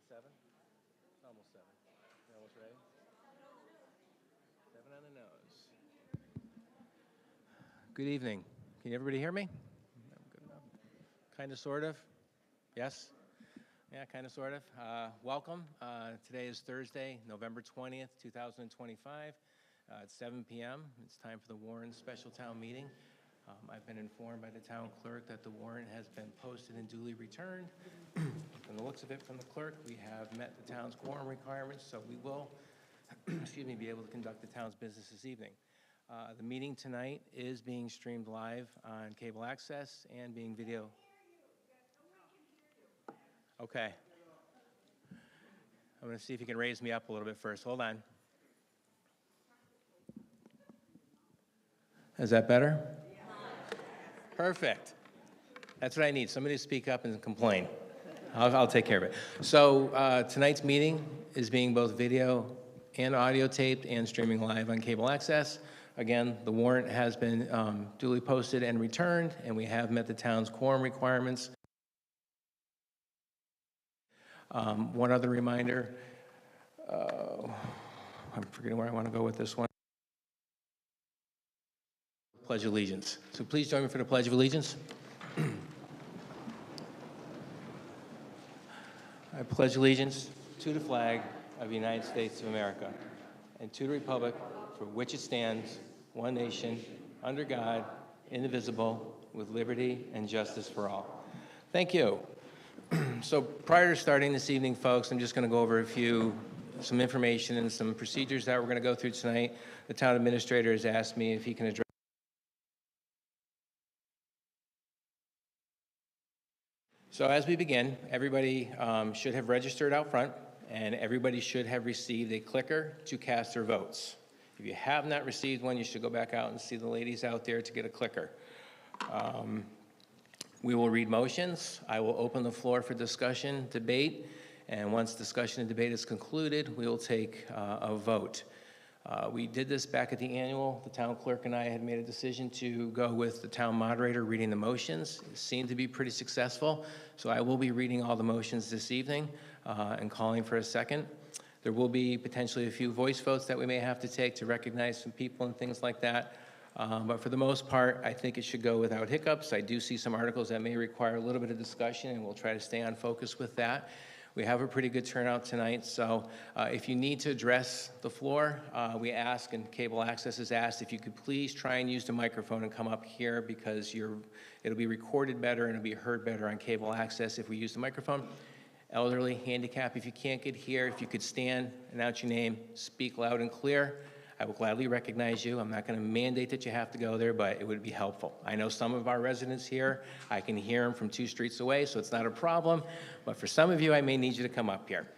7? Almost 7. You almost ready? 7 on the nose. Good evening. Can everybody hear me? Good enough. Kind of, sort of? Yes? Yeah, kind of, sort of. Welcome. Today is Thursday, November 20th, 2025. It's 7 p.m. It's time for the Warren Special Town Meeting. I've been informed by the town clerk that the warrant has been posted and duly returned. From the looks of it from the clerk, we have met the town's quorum requirements, so we will, be able to conduct the town's business this evening. The meeting tonight is being streamed live on cable access and being video. Okay. I'm going to see if you can raise me up a little bit first. Hold on. Is that better? Perfect. That's what I need. Somebody to speak up and complain. I'll take care of it. So tonight's meeting is being both video and audio taped and streaming live on cable access. Again, the warrant has been duly posted and returned, and we have met the town's quorum requirements. One other reminder, I'm forgetting where I want to go with this one. Pledge of Allegiance. So please join me for the Pledge of Allegiance. I pledge allegiance to the flag of the United States of America and to the republic for which it stands, one nation, under God, indivisible, with liberty and justice for all. Thank you. So prior to starting this evening, folks, I'm just going to go over some information and some procedures that we're going to go through tonight. The town administrator has asked me if he can address. So as we begin, everybody should have registered out front, and everybody should have received a clicker to cast their votes. If you have not received one, you should go back out and see the ladies out there to get a clicker. We will read motions. I will open the floor for discussion, debate, and once discussion and debate is concluded, we will take a vote. We did this back at the annual. The town clerk and I had made a decision to go with the town moderator reading the motions. It seemed to be pretty successful, so I will be reading all the motions this evening and calling for a second. There will be potentially a few voice votes that we may have to take to recognize some people and things like that. But for the most part, I think it should go without hiccups. I do see some articles that may require a little bit of discussion, and we'll try to stay on focus with that. We have a pretty good turnout tonight, so if you need to address the floor, we ask, and cable access is asked, if you could please try and use the microphone and come up here, because it'll be recorded better and it'll be heard better on cable access if we use the microphone. Elderly, handicap, if you can't get here, if you could stand, announce your name, speak loud and clear. I will gladly recognize you. I'm not going to mandate that you have to go there, but it would be helpful. I know some of our residents here, I can hear them from 2 streets away, so it's not a problem. But for some of you, I may need you to come up here.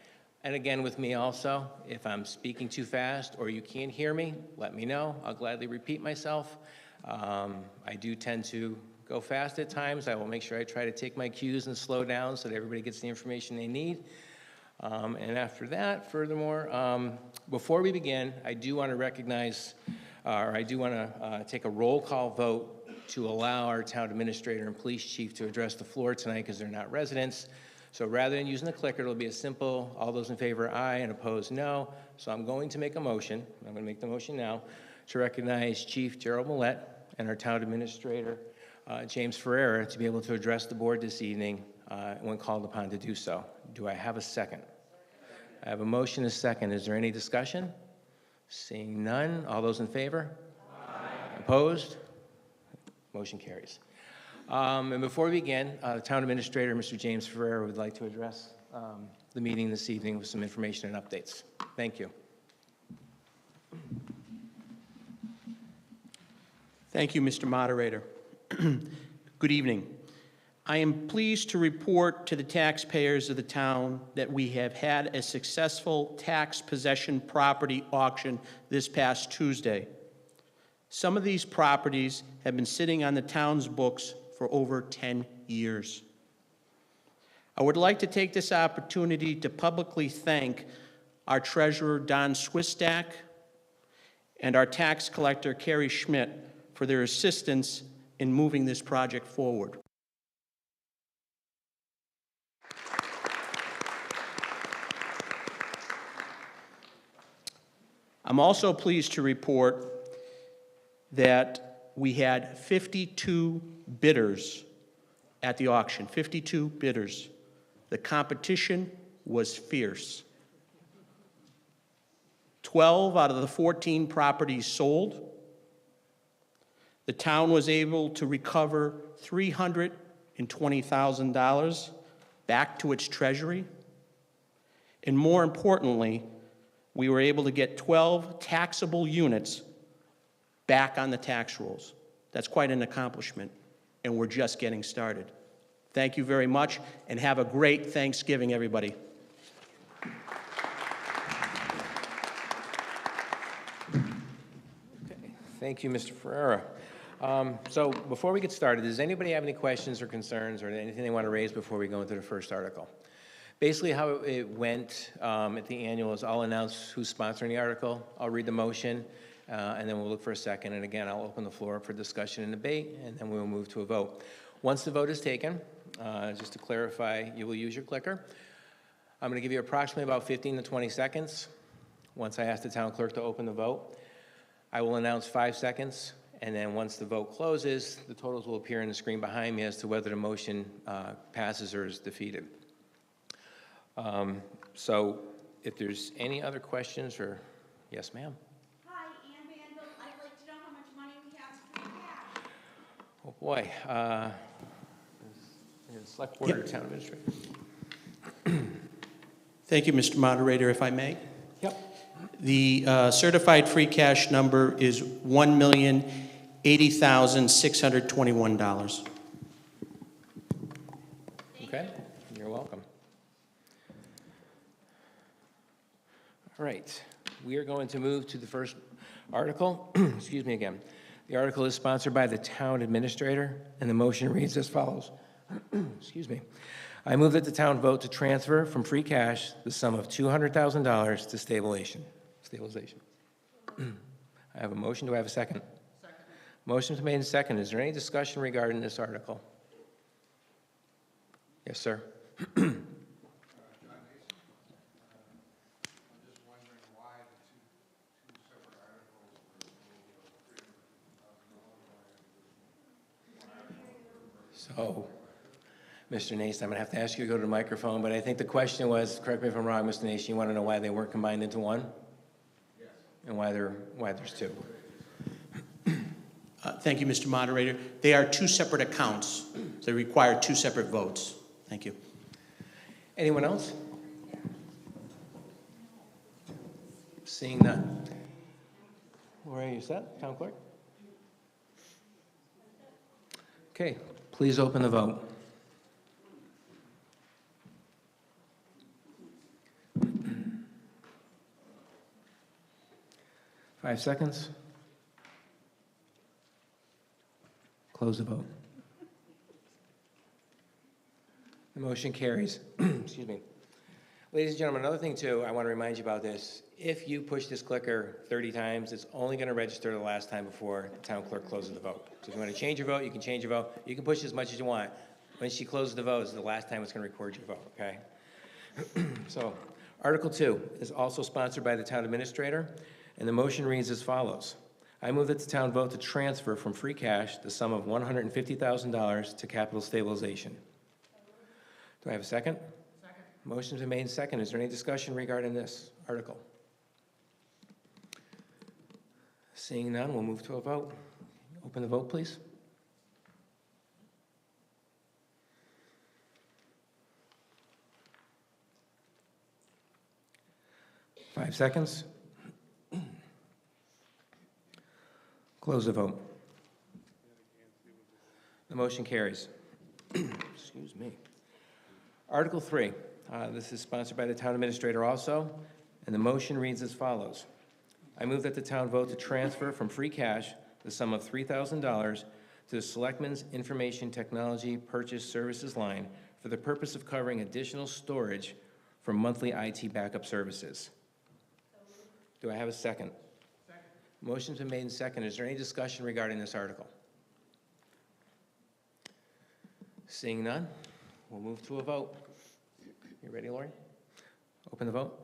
And again, with me also, if I'm speaking too fast or you can't hear me, let me know. I'll gladly repeat myself. I do tend to go fast at times. I will make sure I try to take my cues and slow down so that everybody gets the information they need. And after that, furthermore, before we begin, I do want to recognize, or I do want to take a roll call vote to allow our town administrator and police chief to address the floor tonight because they're not residents. So rather than using the clicker, it'll be a simple, all those in favor, aye, and opposed, no. So I'm going to make a motion, I'm going to make the motion now, to recognize Chief Gerald Millette and our town administrator, James Ferreira, to be able to address the board this evening when called upon to do so. Do I have a second? I have a motion and a second. Is there any discussion? Seeing none, all those in favor? Aye. Opposed? Motion carries. And before we begin, the town administrator, Mr. James Ferreira, would like to address the meeting this evening with some information and updates. Thank you. Thank you, Mr. Moderator. Good evening. I am pleased to report to the taxpayers of the town that we have had a successful tax possession property auction this past Tuesday. Some of these properties have been sitting on the town's books for over 10 years. I would like to take this opportunity to publicly thank our treasurer, Don Swistak, and our tax collector, Carrie Schmidt, for their assistance in moving this project forward. I'm also pleased to report that we had 52 bidders at the auction, 52 bidders. The competition was fierce. 12 out of the 14 properties sold. The town was able to recover $320,000 back to its treasury. And more importantly, we were able to get 12 taxable units back on the tax rolls. That's quite an accomplishment, and we're just getting started. Thank you very much, and have a great Thanksgiving, everybody. Thank you, Mr. Ferrera. So before we get started, does anybody have any questions or concerns or anything they want to raise before we go into the first article? Basically, how it went at the annual is I'll announce who's sponsoring the article, I'll read the motion, and then we'll look for a second. And again, I'll open the floor up for discussion and debate, and then we will move to a vote. Once the vote is taken, just to clarify, you will use your clicker. I'm going to give you approximately about 15 to 20 seconds. Once I ask the town clerk to open the vote, I will announce 5 seconds, and then once the vote closes, the totals will appear on the screen behind me as to whether the motion passes or is defeated. So if there's any other questions or, yes, ma'am? Hi, Ann Vandal. I'd like to know how much money we have for cash. Oh, boy. Select Board or Town Administrator? Thank you, Mr. Moderator, if I may. Yep. The certified free cash number is $1,080,621. Okay, you're welcome. All right, we are going to move to the first article. Excuse me again. The article is sponsored by the Town Administrator, and the motion reads as follows. Excuse me. I move that the town vote to transfer from free cash the sum of $200,000 to stabilization. I have a motion. Do I have a second? Second. Motion's made and second. Is there any discussion regarding this article? Yes, sir. So, Mr. Nace, I'm going to have to ask you to go to the microphone, but I think the question was, correct me if I'm wrong, Mr. Nace, you want to know why they weren't combined into one? Yes. And why there's two? Thank you, Mr. Moderator. They are two separate accounts. They require two separate votes. Thank you. Anyone else? Seeing none. Where are you set, Town Clerk? Okay, please open the vote. Five seconds. Close the vote. The motion carries. Excuse me. Ladies and gentlemen, another thing too, I want to remind you about this. If you push this clicker 30 times, it's only going to register the last time before the town clerk closes the vote. So if you want to change your vote, you can change your vote. You can push as much as you want. When she closes the vote, it's the last time it's going to record your vote, okay? So, Article 2 is also sponsored by the Town Administrator, and the motion reads as follows. I move that the town vote to transfer from free cash the sum of $150,000 to capital stabilization. Do I have a second? Second. Motion's been made and second. Is there any discussion regarding this article? Seeing none, we'll move to a vote. Open the vote, please. Five seconds. Close the vote. The motion carries. Excuse me. Article 3. This is sponsored by the Town Administrator also, and the motion reads as follows. I move that the town vote to transfer from free cash the sum of $3,000 to the Selectmen's Information Technology Purchase Services line for the purpose of covering additional storage for monthly IT backup services. Do I have a second? Second. Motion's been made and second. Is there any discussion regarding this article? Seeing none, we'll move to a vote. You ready, Lori? Open the vote.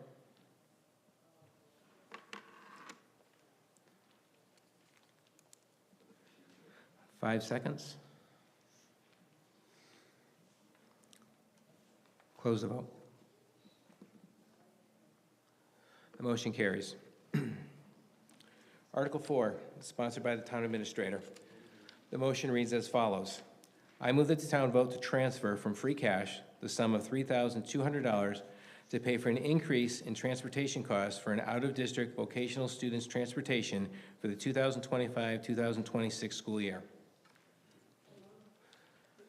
5 seconds. Close the vote. The motion carries. Article 4, sponsored by the Town Administrator. The motion reads as follows. I move that the town vote to transfer from free cash the sum of $3,200 to pay for an increase in transportation costs for an out-of-district vocational students' transportation for the 2025-2026 school year.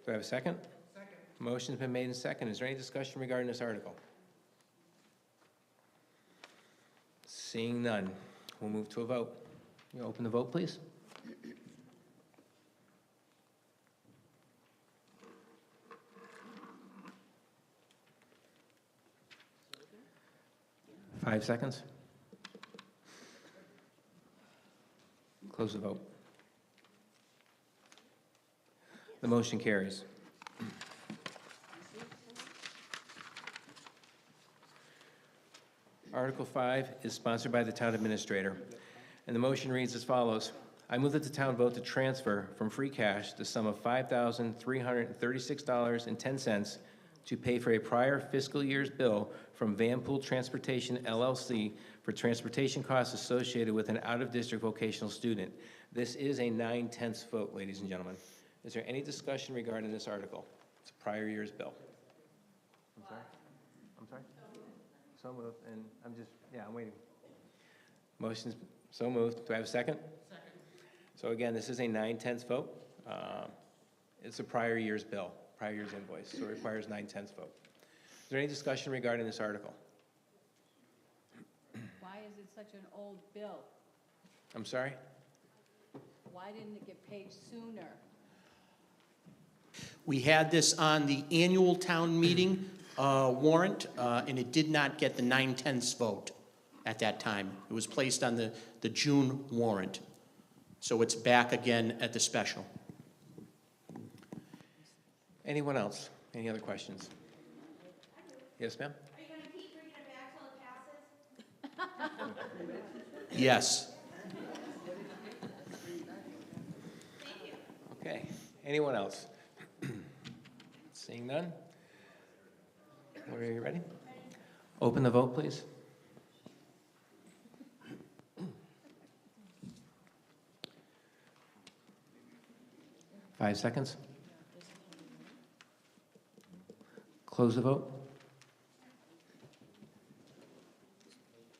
Do I have a second? Second. Motion's been made and seconded. Is there any discussion regarding this article? Seeing none, we'll move to a vote. You open the vote, please. Five seconds. Close the vote. The motion carries. Article 5 is sponsored by the Town Administrator, and the motion reads as follows. I move that the town vote to transfer from free cash the sum of $5,336.10 to pay for a prior fiscal year's bill from Vanpool Transportation LLC for transportation costs associated with an out-of-district vocational student. This is a 9/10 vote, ladies and gentlemen. Is there any discussion regarding this article? It's a prior year's bill. I'm sorry? I'm sorry? So moved, and I'm waiting. Motion's so moved. Do I have a second? Second. So again, this is a 9/10 vote. It's a prior year's bill, prior year's invoice, so it requires 9/10 vote. Is there any discussion regarding this article? Why is it such an old bill? I'm sorry? Why didn't it get paid sooner? We had this on the annual town meeting warrant, and it did not get the 9/10 vote at that time. It was placed on the June warrant. So it's back again at the special. Anyone else? Any other questions? Yes, ma'am? Are you gonna keep bringing it back till it passes? Yes. Thank you. Okay. Anyone else? Seeing none? Are you ready? Open the vote, please. Five seconds. Close the vote.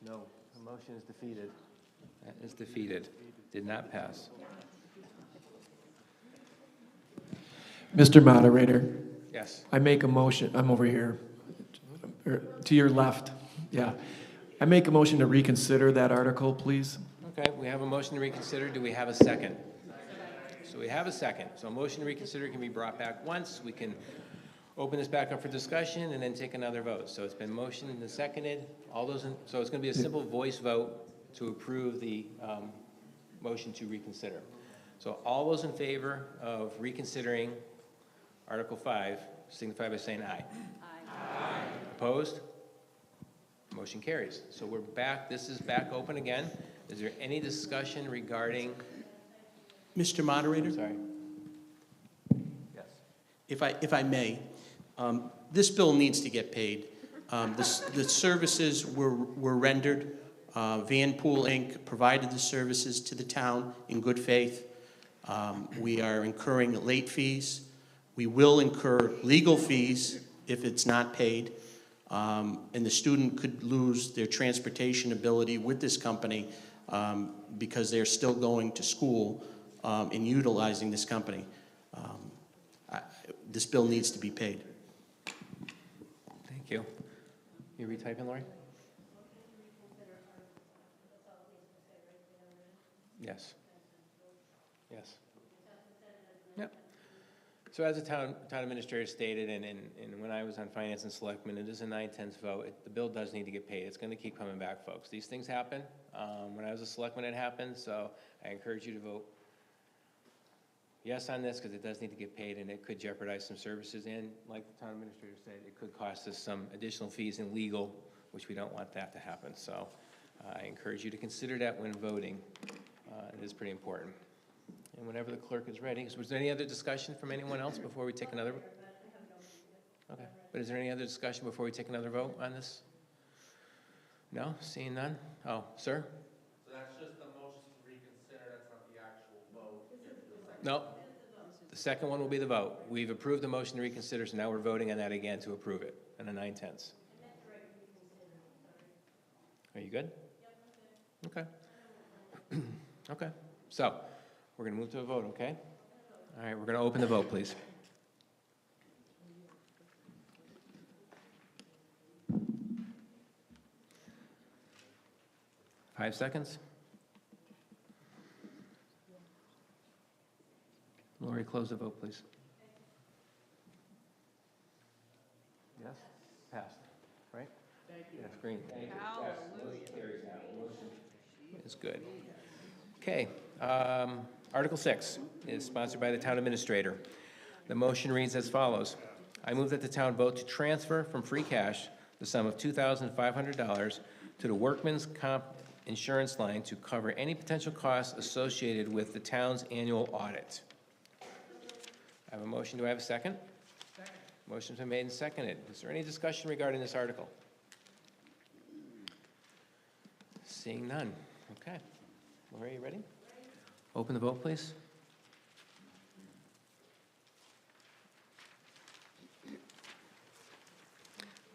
No, the motion is defeated. That is defeated. Did not pass. Mr. Moderator, Yes. I make a motion, I'm over here, to your left, yeah. I make a motion to reconsider that article, please. Okay, we have a motion to reconsider. Do we have a second? So we have a second. So a motion to reconsider can be brought back once. We can open this back up for discussion and then take another vote. So it's been motioned and seconded. All those, so it's going to be a simple voice vote to approve the motion to reconsider. So all those in favor of reconsidering Article 5 signify by saying aye. Aye. Opposed? Motion carries. So we're back. This is back open again. Is there any discussion regarding? Mr. Moderator? Sorry. Yes. If I may, this bill needs to get paid. The services were rendered. Vanpool Inc. provided the services to the town in good faith. We are incurring late fees. We will incur legal fees if it's not paid. And the student could lose their transportation ability with this company because they're still going to school and utilizing this company. This bill needs to be paid. Thank you. You retyping, Lori? Yes. Yes. Yep. So as the town administrator stated, and when I was on Finance and Selectmen, it is a 9/10 vote. The bill does need to get paid. It's going to keep coming back, folks. These things happen. When I was a selectman, it happened. So I encourage you to vote yes on this because it does need to get paid, and it could jeopardize some services. And like the town administrator said, it could cost us some additional fees in legal, which we don't want that to happen. So I encourage you to consider that when voting. It is pretty important. And whenever the clerk is ready, was there any other discussion from anyone else before we take another? Okay, but is there any other discussion before we take another vote on this? No, seeing none? Oh, sir? So that's just the motion to reconsider, that's not the actual vote. No. The second one will be the vote. We've approved the motion to reconsider, so now we're voting on that again to approve it on a 9/10. Are you good? Okay. Okay, so we're going to move to a vote, okay? All right, we're going to open the vote, please. Five seconds. Lori, close the vote, please. Yes? Passed, right? Thank you. Yes, green. Thank you. It's good. Okay, Article 6 is sponsored by the town administrator. The motion reads as follows. I move that the town vote to transfer from free cash the sum of $2,500 to the workman's comp insurance line to cover any potential costs associated with the town's annual audit. I have a motion. Do I have a second? Second. Motion's been made and seconded. Is there any discussion regarding this article? Seeing none. Okay. Lori, you ready? Open the vote, please.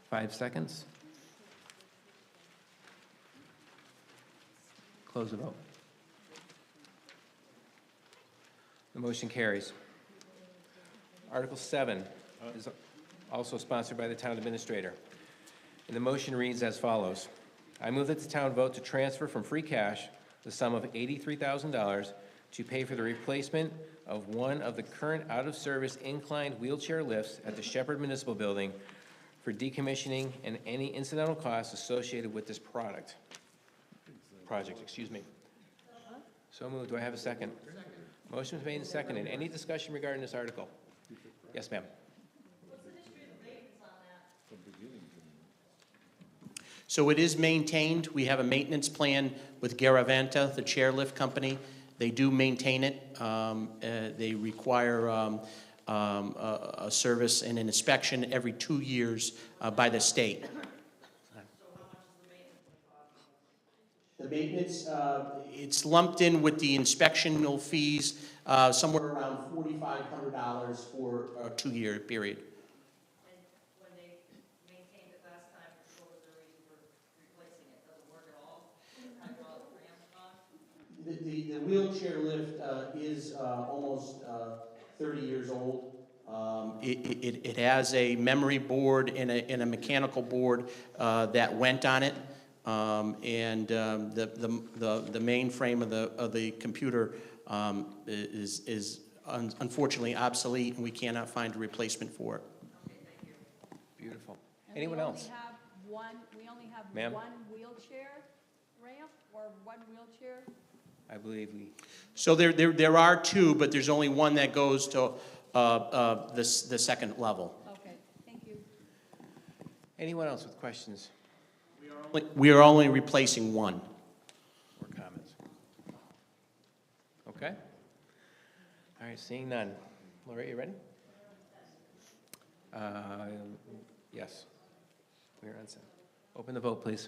Five seconds. Close the vote. The motion carries. Article 7 is also sponsored by the town administrator. And the motion reads as follows. I move that the town vote to transfer from free cash the sum of $83,000 to pay for the replacement of one of the current out-of-service inclined wheelchair lifts at the Shepherd Municipal Building for decommissioning and any incidental costs associated with this project, excuse me. So moved. Do I have a second? Motion is made and seconded. Any discussion regarding this article? Yes, ma'am. So it is maintained. We have a maintenance plan with Garaventa, the chairlift company. They do maintain it. They require a service and an inspection every 2 years by the state. The maintenance, it's lumped in with the inspectional fees, somewhere around $4,500 for a 2-year period. And when they maintained it last time, what was the reason for replacing it? Does it work at all? Hydraulic ramp on? The wheelchair lift is almost 30 years old. It has a memory board and a mechanical board that went on it. And the mainframe of the computer is unfortunately obsolete, and we cannot find a replacement for it. Beautiful. And Anyone else? We only have Ma'am? one wheelchair ramp or one wheelchair? I believe we, So there are two, but there's only one that goes to the second level. Okay, thank you. anyone else with questions We are only replacing one. or comments? Okay. All right, seeing none. Lori, you ready? Yes. We're on set. Open the vote, please.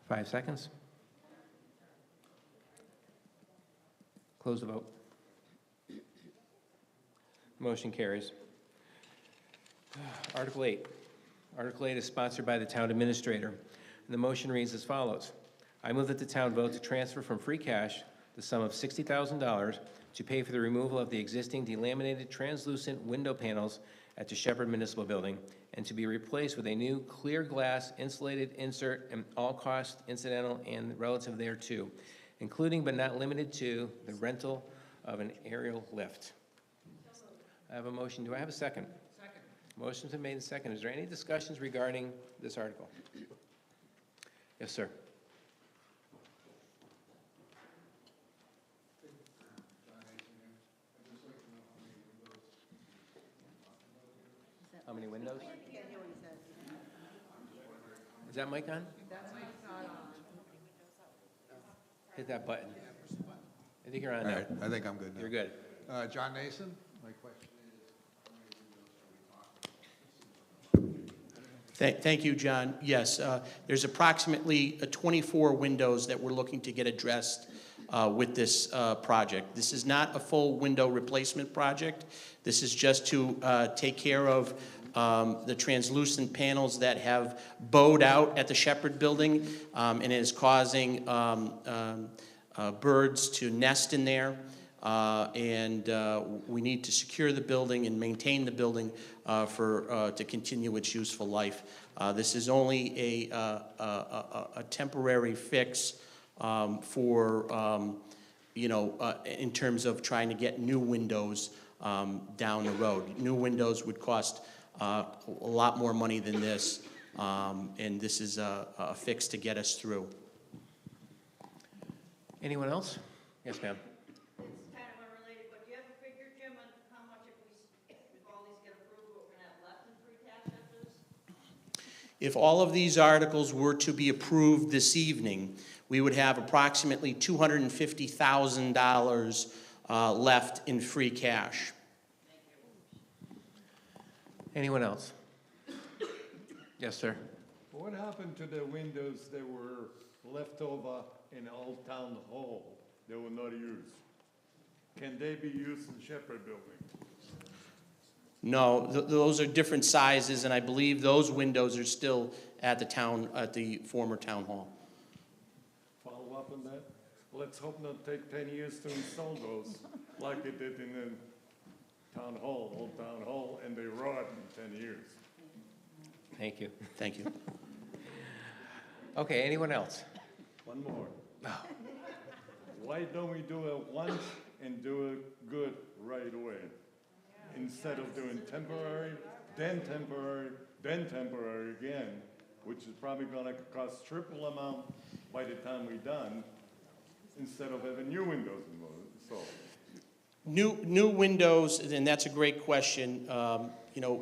Five seconds. Close the vote. Motion carries. Article 8. Article 8 is sponsored by the town administrator. And the motion reads as follows. I move that the town vote to transfer from free cash the sum of $60,000 to pay for the removal of the existing delaminated translucent window panels at the Shepherd Municipal Building and to be replaced with a new clear glass insulated insert and all cost incidental and relative thereto, including but not limited to the rental of an aerial lift. I have a motion. Do I have a second? Second. Motion's been made and second. Is there any discussions regarding this article? Yes, sir. How many windows? that mic on? Hit that button. I think you're on All now. right, I think I'm good now. You're good. John Nason, my question is, Thank you, John. Yes, there's approximately 24 windows that we're looking to get addressed with this project. This is not a full window replacement project. This is just to take care of the translucent panels that have bowed out at the Shepherd Building and is causing birds to nest in there. We need to secure the building and maintain the building to continue its useful life. This is only a temporary fix for, in terms of trying to get new windows down the road. New windows would cost a lot more money than this, and this is a fix to get us through. Anyone else? Yes, ma'am. It's kind of unrelated, but do you have a figure, Jim, on how much if all these get approved, what we're gonna have left in free cash after this? If all of these articles were to be approved this evening, we would have approximately $250,000 left in free cash. Anyone else? Yes, sir. What happened to the windows that were left over in Old Town Hall that were not used? Can they be used in Shepherd Building? No, those are different sizes, and I believe those windows are still at the former town hall. Follow up on that? Let's hope not take 10 years to install those, like it did in the Town Hall, Old Town Hall, and they rot in 10 years. Thank you. Thank you. Okay, anyone else? One more. Why don't we do it once and do it good right away? Instead of doing temporary, then temporary, then temporary again, which is probably gonna cost triple amount by the time we're done, instead of having new windows installed. New windows, and that's a great question.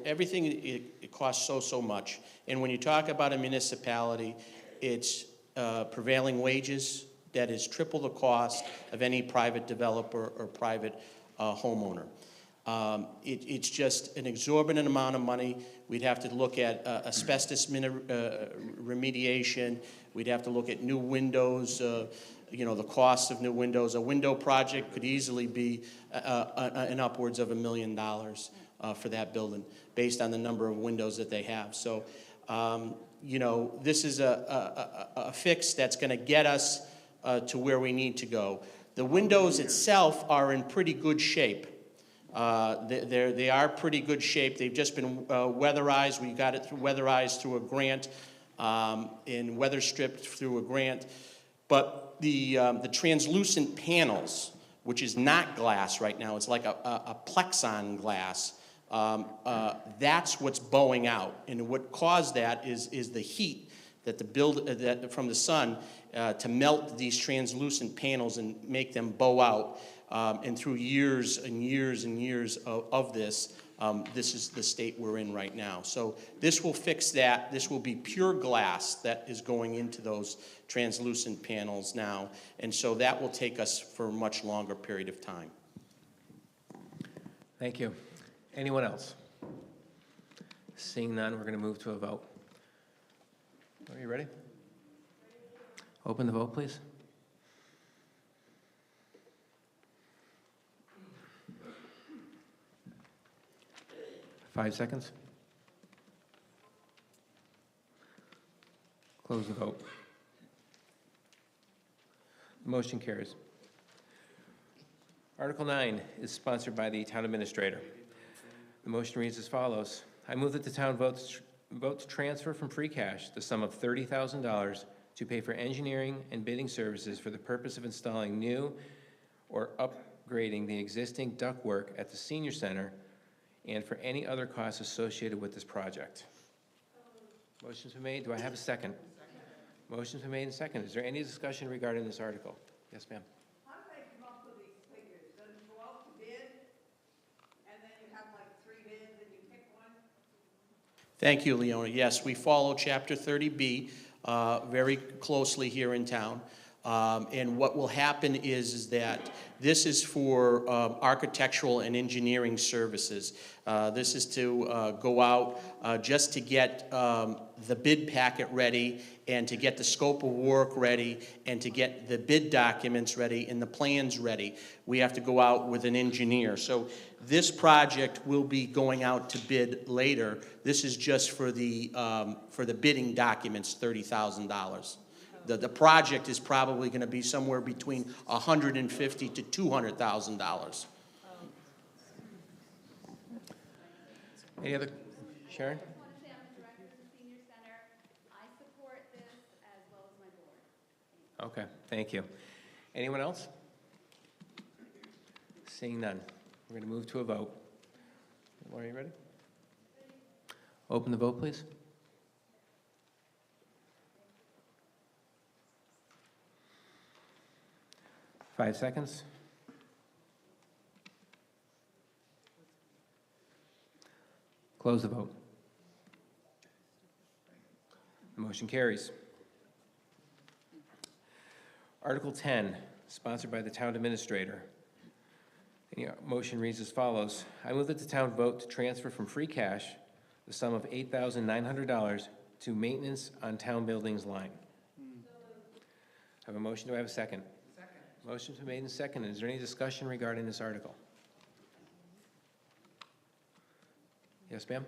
Everything, it costs so much. And when you talk about a municipality, it's prevailing wages that is triple the cost of any private developer or private homeowner. It's just an exorbitant amount of money. We'd have to look at asbestos remediation. We'd have to look at new windows, the cost of new windows. A window project could easily be an upwards of $1 million for that building, based on the number of windows that they have. So, this is a fix that's going to get us to where we need to go. The windows itself are in pretty good shape. They are pretty good shape. They've just been weatherized. We got it weatherized through a grant, and weather stripped through a grant. But the translucent panels, which is not glass right now, it's like a Plexon glass. That's what's bowing out, and what caused that is the heat that from the sun to melt these translucent panels and make them bow out. And through years and years and years of this, this is the state we're in right now. So this will fix that. This will be pure glass that is going into those translucent panels now, and so that will take us for a much longer period of time. Thank you. Anyone else? Seeing none, we're going to move to a vote. Are you ready? Open the vote, please. Five seconds. Close the vote. The motion carries. Article 9 is sponsored by the town administrator. The motion reads as follows. I move that the town vote to transfer from free cash the sum of $30,000 to pay for engineering and bidding services for the purpose of installing new or upgrading the existing ductwork at the senior center and for any other costs associated with this project. Motion's been made. Do I have a second? Motion's been made and seconded. Is there any discussion regarding this article? Yes, ma'am. How do they come up with these figures? Does it go out to bid? And then you have like 3 bids and you pick one? Thank you, Leona. Yes, we follow Chapter 30B very closely here in town. And what will happen is that this is for architectural and engineering services. This is to go out just to get the bid packet ready and to get the scope of work ready and to get the bid documents ready and the plans ready. We have to go out with an engineer. So this project will be going out to bid later. This is just for the bidding documents, $30,000. The project is probably going to be somewhere between $150,000 to $200,000. Any other, Sharon? I just want to say I'm the director of the senior center. I support this as well as my board. Okay, thank you. Anyone else? Seeing none, we're going to move to a vote. Laura, you ready? Open the vote, please. Five seconds. Close the vote. The motion carries. Article 10, sponsored by the town administrator. The motion reads as follows. I move that the town vote to transfer from free cash the sum of $8,900 to maintenance on town buildings line. I have a motion. Do I have a second? Second. Motion's been made and seconded. Is there any discussion regarding this article? Yes, ma'am?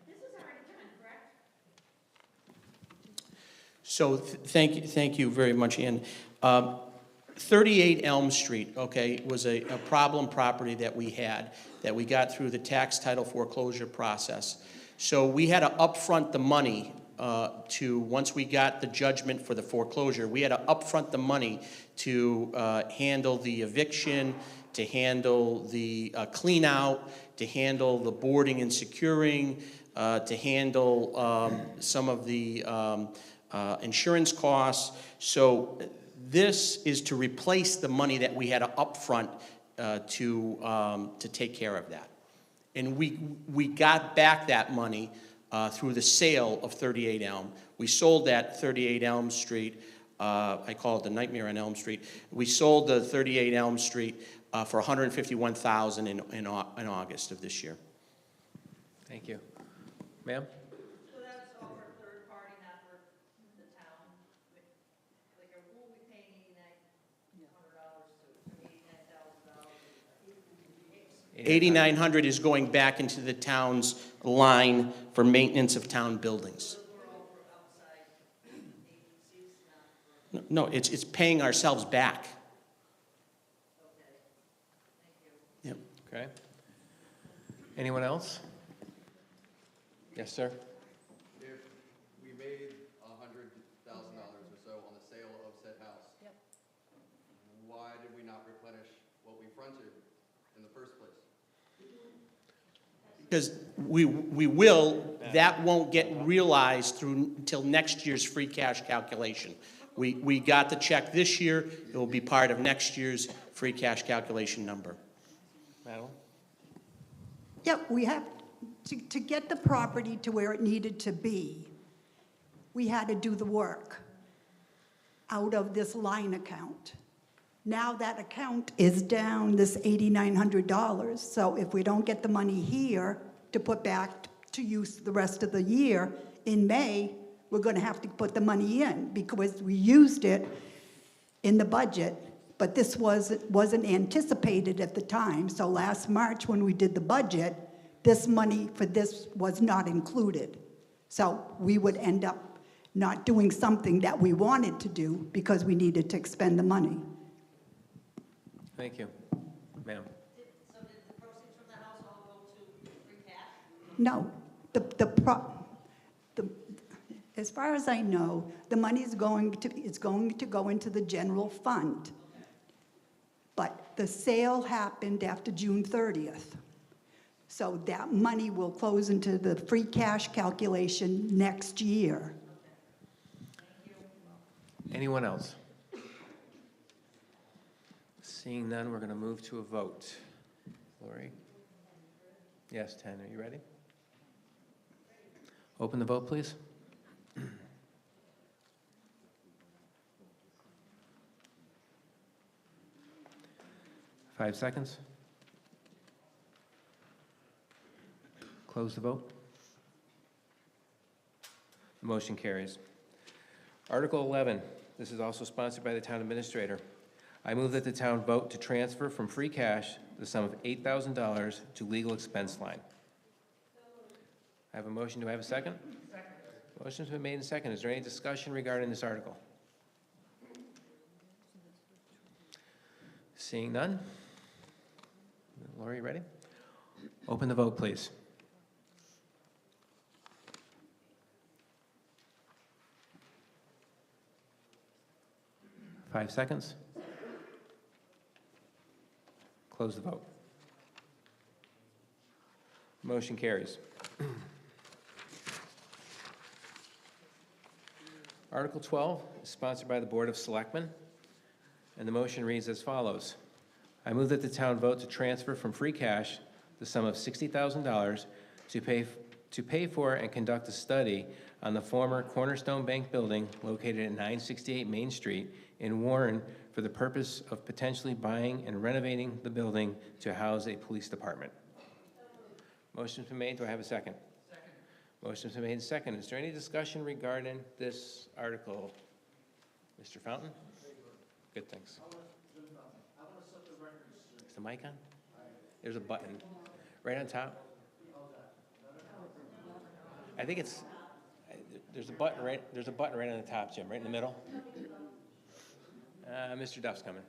This is already done, correct? So thank you very much, Ann. 38 Elm Street, okay, was a problem property that we had, that we got through the tax title foreclosure process. So we had to upfront the money once we got the judgment for the foreclosure, we had to upfront the money to handle the eviction, to handle the clean out, to handle the boarding and securing, to handle some of the insurance costs. So this is to replace the money that we had to upfront to take care of that. And we got back that money through the sale of 38 Elm. We sold that 38 Elm Street, I call it the nightmare on Elm Street. We sold the 38 Elm Street for $151,000 in August of this year. Thank you. Ma'am? So that's all for third party, not for the town? Like, who will be paying $8,900 to $89,000? $8,900 is going back into the town's line for maintenance of town buildings. We're all for outside agencies, not for, No, it's paying ourselves back. okay. Thank you. Yep. Okay. Anyone else? Yes, sir? If we made $100,000 or so on the sale of said house. Yep. Why did we not replenish what we fronted in the first place? Because we will, that won't get realized until next year's free cash calculation. We got the check this year, it will be part of next year's free cash calculation number. Madeline? Yeah, we have, to get the property to where it needed to be, we had to do the work out of this line account. Now that account is down this $8,900, so if we don't get the money here to put back to use the rest of the year, in May, we're gonna have to put the money in because we used it in the budget, but this wasn't anticipated at the time. So last March, when we did the budget, this money for this was not included. So we would end up not doing something that we wanted to do because we needed to expend the money. Thank you. Ma'am? So did the proceeds from the house all go to free cash? No, as far as I know, the money is going to go into the general fund. But the sale happened after June 30th. So that money will close into the free cash calculation next year. Anyone else? Seeing none, we're going to move to a vote. Lori? Yes, 10. Are you ready? Open the vote, please. 5 seconds. Close the vote. The motion carries. Article 11, this is also sponsored by the town administrator. I move that the town vote to transfer from free cash the sum of $8,000 to legal expense line. I have a motion. Do I have a second? Second. Motion's been made and seconded. Is there any discussion regarding this article? Seeing none. Lori, ready? Open the vote, please. Five seconds. Close the vote. Motion carries. Article 12 is sponsored by the Board of Selectmen, and the motion reads as follows. I move that the town vote to transfer from free cash the sum of $60,000 to pay for and conduct a study on the former Cornerstone Bank building located at 968 Main Street in Warren for the purpose of potentially buying and renovating the building to house a police department. Motion's been made. Do I have a second? Second. Motion's been made and second. Is there any discussion regarding this article? Mr. Fountain? Good, thanks. Is the mic on? There's a button right on top. I think it's, there's a button right on the top, Jim, right in the middle. Mr. Duff's coming.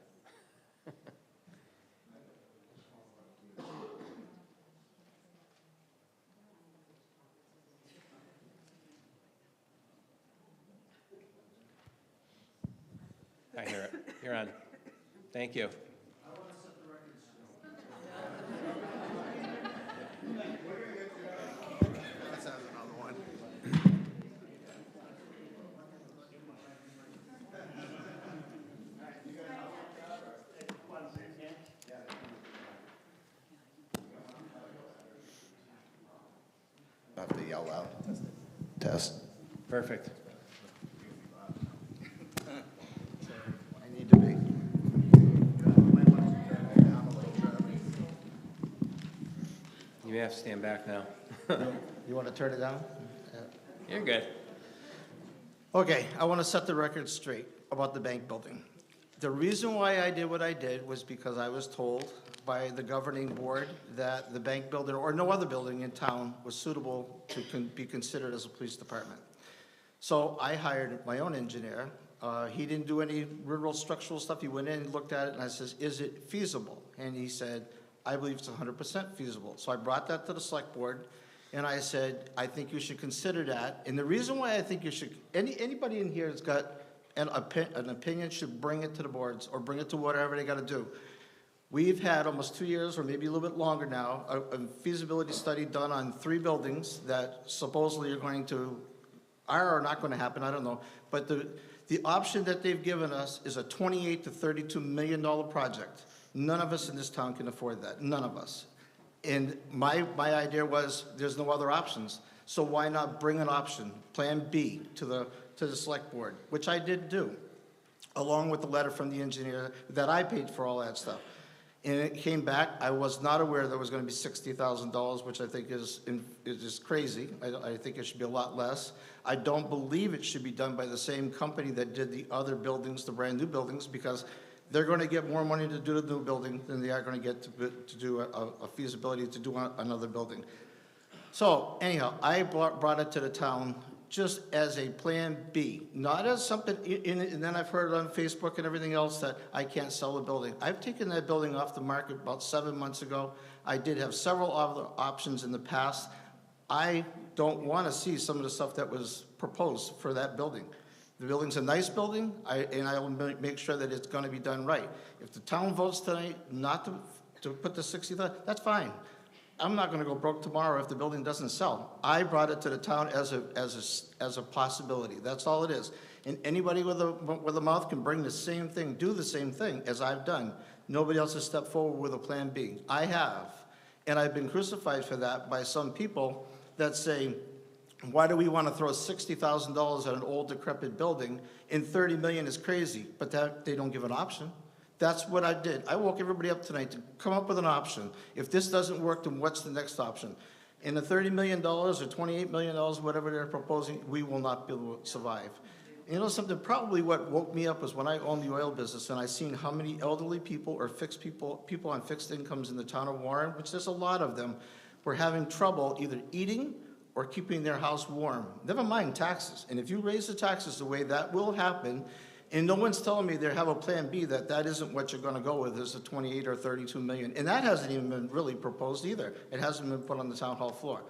I hear it. You're on. Thank you. I have to yell out. Test. Perfect. I need to be. You may have to stand back now. You want to turn it down? You're good. Okay, I want to set the record straight about the bank building. The reason why I did what I did was because I was told by the governing board that the bank building or no other building in town was suitable to be considered as a police department. So I hired my own engineer. He didn't do any real structural stuff. He went in and looked at it and I says, is it feasible? And he said, I believe it's 100% feasible. So I brought that to the select board and I said, I think you should consider that. And the reason why I think you should, anybody in here that's got an opinion should bring it to the boards or bring it to whatever they got to do. We've had almost 2 years or maybe a little bit longer now, a feasibility study done on 3 buildings that supposedly are or not going to happen, I don't know. But the option that they've given us is a $28 to $32 million project. None of us in this town can afford that, none of us. And my idea was there's no other options. So why not bring an option, Plan B, to the select board, which I did do, along with the letter from the engineer that I paid for all that stuff. And it came back. I was not aware there was going to be $60,000, which I think is crazy. I think it should be a lot less. I don't believe it should be done by the same company that did the other buildings, the brand new buildings, because they're going to get more money to do the new building than they are going to get to do a feasibility to do another building. So anyhow, I brought it to the town just as a Plan B, not as something, and then I've heard on Facebook and everything else that I can't sell the building. I've taken that building off the market about 7 months ago. I did have several other options in the past. I don't want to see some of the stuff that was proposed for that building. The building's a nice building, and I will make sure that it's going to be done right. If the town votes tonight not to put the 60,000, that's fine. I'm not going to go broke tomorrow if the building doesn't sell. I brought it to the town as a possibility. That's all it is. And anybody with a mouth can bring the same thing, do the same thing as I've done. Nobody else has stepped forward with a Plan B. I have, and I've been crucified for that by some people that say, why do we want to throw $60,000 at an old decrepit building and $30 million is crazy? But they don't give an option. That's what I did. I woke everybody up tonight to come up with an option. If this doesn't work, then what's the next option? In the $30 million or $28 million, whatever they're proposing, we will not be able to survive. You know something, probably what woke me up was when I owned the oil business and I seen how many elderly people or fixed people on fixed incomes in the town of Warren, which there's a lot of them, were having trouble either eating or keeping their house warm. Never mind taxes. And if you raise the taxes the way that will happen, and no one's telling me they have a plan B, that isn't what you're gonna go with, is a 28 or 32 million. And that hasn't even been really proposed either. It hasn't been put on the town hall floor.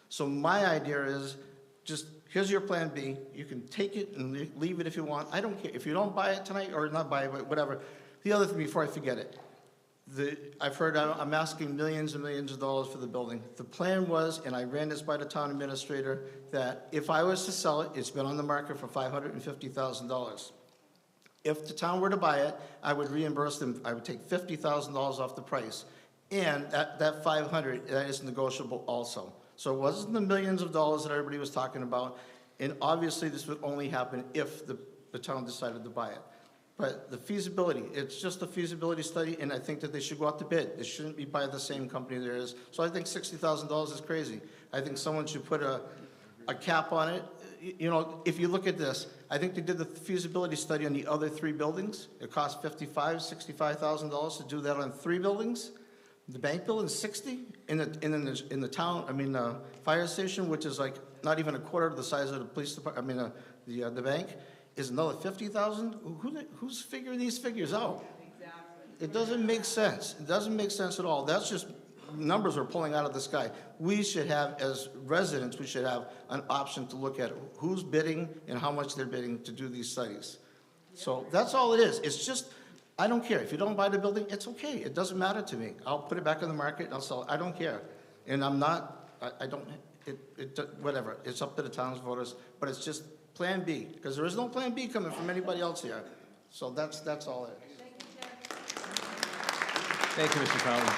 So my idea is, just, here's your plan B. You can take it and leave it if you want. I don't care. If you don't buy it tonight, or not buy it, but whatever. The other thing, before I forget it, I've heard I'm asking millions and millions of dollars for the building. The plan was, and I ran this by the town administrator, that if I was to sell it, it's been on the market for $550,000. If the town were to buy it, I would reimburse them, I would take $50,000 off the price. And that 500, that is negotiable also. So it wasn't the millions of dollars that everybody was talking about. And obviously this would only happen if the town decided to buy it. But the feasibility, it's just a feasibility study, and I think that they should go out to bid. It shouldn't be by the same company there is. So I think $60,000 is crazy. I think someone should put a cap on it. You know, if you look at this, I think they did the feasibility study on the other 3 buildings. It cost $65,000 to do that on 3 buildings. The bank building is 60, in the town, the fire station, which is like not even a quarter of the size of the police department, the bank, is another 50,000. Who's figuring these figures out? It doesn't make sense. It doesn't make sense at all. That's just numbers are pulling out of the sky. We should have, as residents, we should have an option to look at who's bidding and how much they're bidding to do these studies. So that's all it is. It's just, I don't care. If you don't buy the building, it's okay. It doesn't matter to me. I'll put it back on the market and I'll sell it. I don't care. And I'm not, I don't, whatever. It's up to the town's voters, but it's just Plan B, because there is no Plan B coming from anybody else here. So that's all it is. Thank you, Mr. Fountain.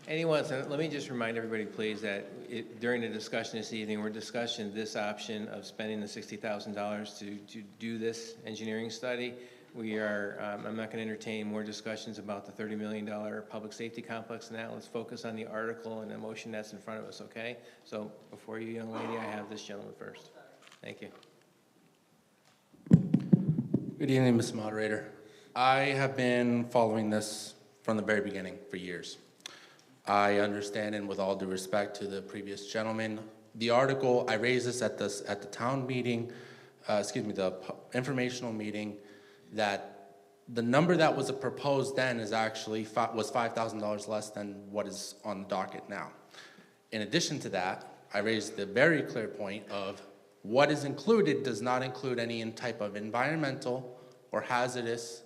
Anyone, so let me just remind everybody, please, that during the discussion this evening, we're discussing this option of spending the $60,000 to do this engineering study. We are, I'm not going to entertain more discussions about the $30 million public safety complex now. Let's focus on the article and the motion that's in front of us, okay? So before you, young lady, I have this gentleman first. Thank you. Good evening, Mr. Moderator. I have been following this from the very beginning for years. I understand, and with all due respect to the previous gentleman, the article, I raised this at the town meeting, the informational meeting, that the number that was proposed then is actually was $5,000 less than what is on the docket now. In addition to that, I raised the very clear point of what is included does not include any type of environmental or hazardous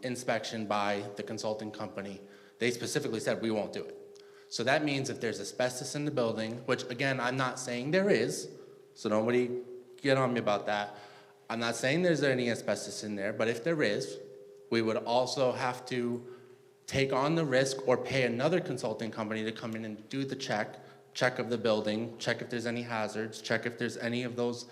inspection by the consulting company. They specifically said we won't do it. So that means if there's asbestos in the building, which again, I'm not saying there is, so nobody get on me about that. I'm not saying there's any asbestos in there, but if there is, we would also have to take on the risk or pay another consulting company to come in and do the check of the building, check if there's any hazards, check if there's any of those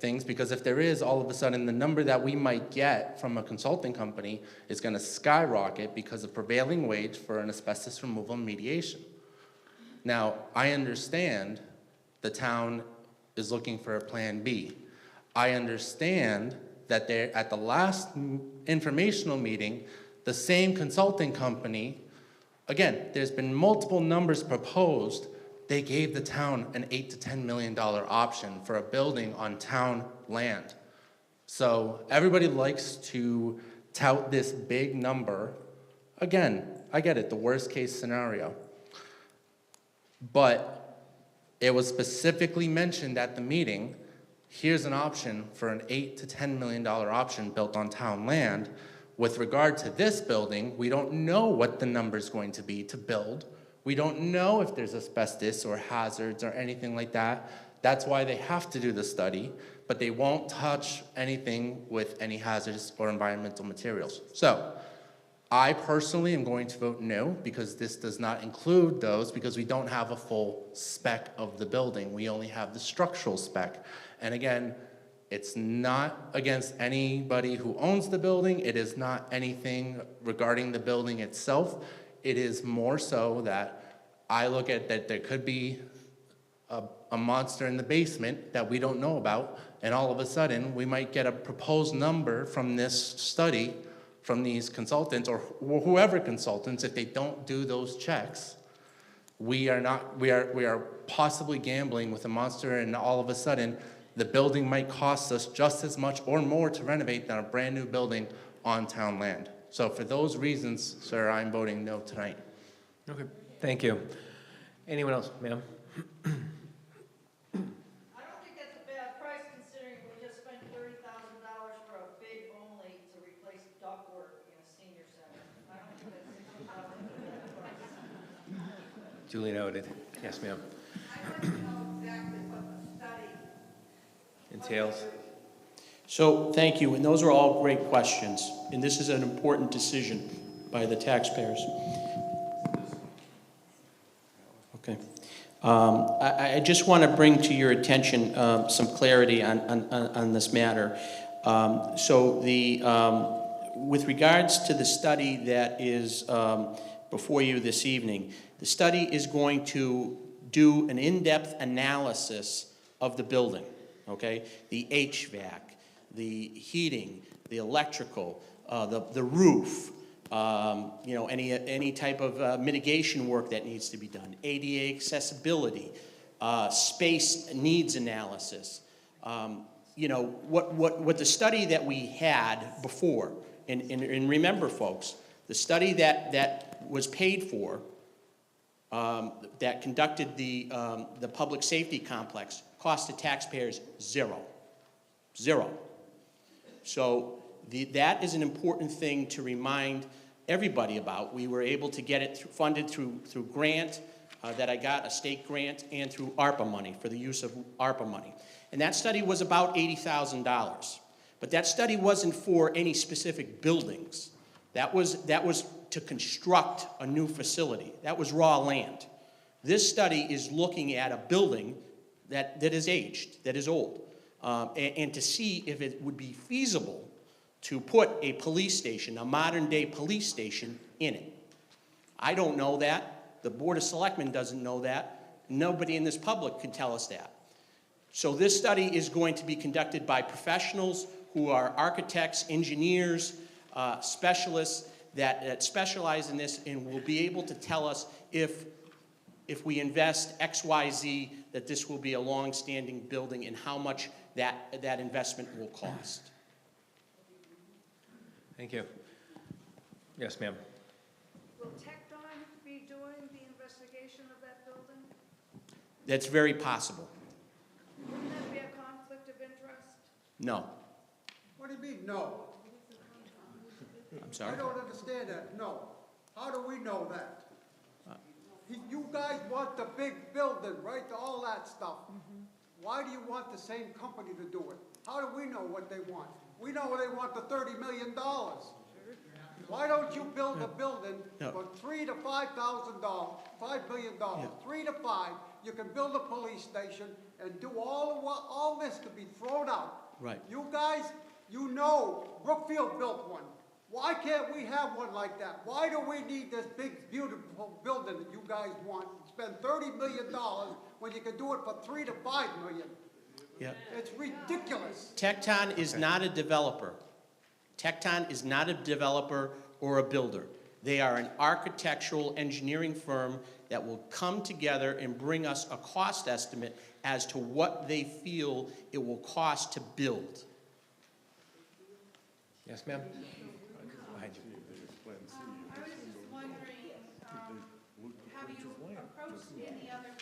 things, because if there is, all of a sudden the number that we might get from a consulting company is going to skyrocket because of prevailing wage for an asbestos removal remediation. Now, I understand the town is looking for a Plan B. I understand that at the last informational meeting, the same consulting company, again, there's been multiple numbers proposed. They gave the town an $8 to $10 million option for a building on town land. So everybody likes to tout this big number. Again, I get it, the worst case scenario. But it was specifically mentioned at the meeting, here's an option for an $8 to $10 million option built on town land. With regard to this building, we don't know what the number is going to be to build. We don't know if there's asbestos or hazards or anything like that. That's why they have to do the study, but they won't touch anything with any hazardous or environmental materials. So I personally am going to vote no, because this does not include those, because we don't have a full spec of the building. We only have the structural spec. And again, It's not against anybody who owns the building. It is not anything regarding the building itself. It is more so that I look at that there could be a monster in the basement that we don't know about, and all of a sudden, we might get a proposed number from this study, from these consultants, or whoever consultants, if they don't do those checks, we are possibly gambling with a monster, and all of a sudden, the building might cost us just as much or more to renovate than a brand-new building on town land. So for those reasons, sir, I'm voting no tonight. Okay, thank you. Anyone else, ma'am? I don't think that's a bad price considering we just spent $30,000 for a bid only to replace ductwork in a senior center. I don't think that's $60,000 a bad price. Duly noted. Yes, ma'am. I'd like to know exactly what the study Entails. So, thank you, and those are all great questions, and this is an important decision by the taxpayers. Okay. I just want to bring to your attention some clarity on this matter. With regards to the study that is before you this evening, the study is going to do an in-depth analysis of the building, okay? The HVAC, the heating, the electrical, the roof, any type of mitigation work that needs to be done, ADA accessibility, space needs analysis. What the study that we had before, and remember, folks, the study that was paid for, that conducted the public safety complex, cost the taxpayers $0. So that is an important thing to remind everybody about. We were able to get it funded through grant that I got, a state grant, and through ARPA money, for the use of ARPA money. And that study was about $80,000. But that study wasn't for any specific buildings. That was to construct a new facility. That was raw land. This study is looking at a building that is aged, that is old, and to see if it would be feasible to put a police station, a modern-day police station, in it. I don't know that. The Board of Selectmen doesn't know that. Nobody in this public can tell us that. So this study is going to be conducted by professionals who are architects, engineers, specialists that specialize in this, and will be able to tell us if we invest X, Y, Z, that this will be a long-standing building and how much that investment will cost. Thank you. Yes, ma'am. Will Tecton be doing the investigation of that building? That's very possible. Wouldn't that be a conflict of interest? No. What do you mean, no? I'm sorry? I don't understand that, no. How do we know that? You guys want the big building, right, all that stuff. Why do you want the same company to do it? How do we know what they want? We know they want the $30 million. Why don't you build a building for $3,000 to $5,000, $5 million, 3 to 5, you can build a police station and do all this to be thrown out. Right. You guys, you know, Brookfield built one. Why can't we have one like that? Why do we need this big, beautiful building that you guys want? Spend $30 million when you can do it for $3 to $5 million. Yeah. It's ridiculous. Tecton is not a developer. Tecton is not a developer or a builder. They are an architectural engineering firm that will come together and bring us a cost estimate as to what they feel it will cost to build. Yes, ma'am. I was just wondering, have you approached any other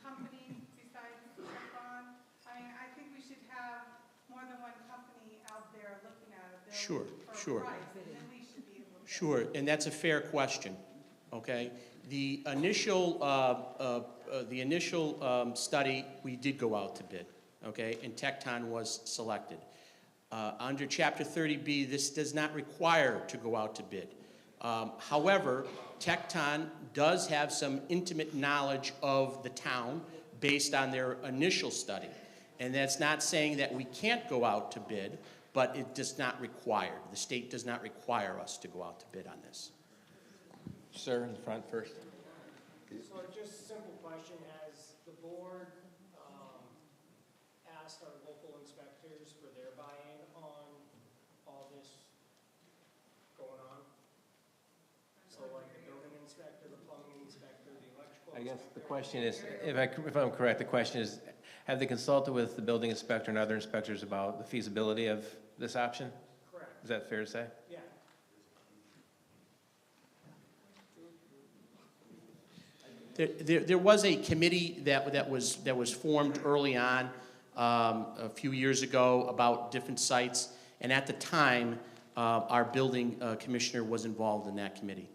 company besides Tecton? I think we should have more than one company out there looking at a building for a price, and then we should be able to. Sure, and that's a fair question, okay? The initial study, we did go out to bid, okay? And Tecton was selected. Under Chapter 30B, this does not require to go out to bid. However, Tecton does have some intimate knowledge of the town based on their initial study. And that's not saying that we can't go out to bid, but it does not require, the state does not require us to go out to bid on this. Sir, in the front first. So just a simple question, has the board asked our local inspectors for their buy-in on all this going on? So like the building inspector, the plumbing inspector, the electrical I guess the inspector? question is, if I'm correct, the question is, have they consulted with the building inspector and other inspectors about the feasibility of this option? Correct, Is that fair to say? yeah. There was a committee that was formed early on, a few years ago, about different sites, and at the time, our building commissioner was involved in that committee.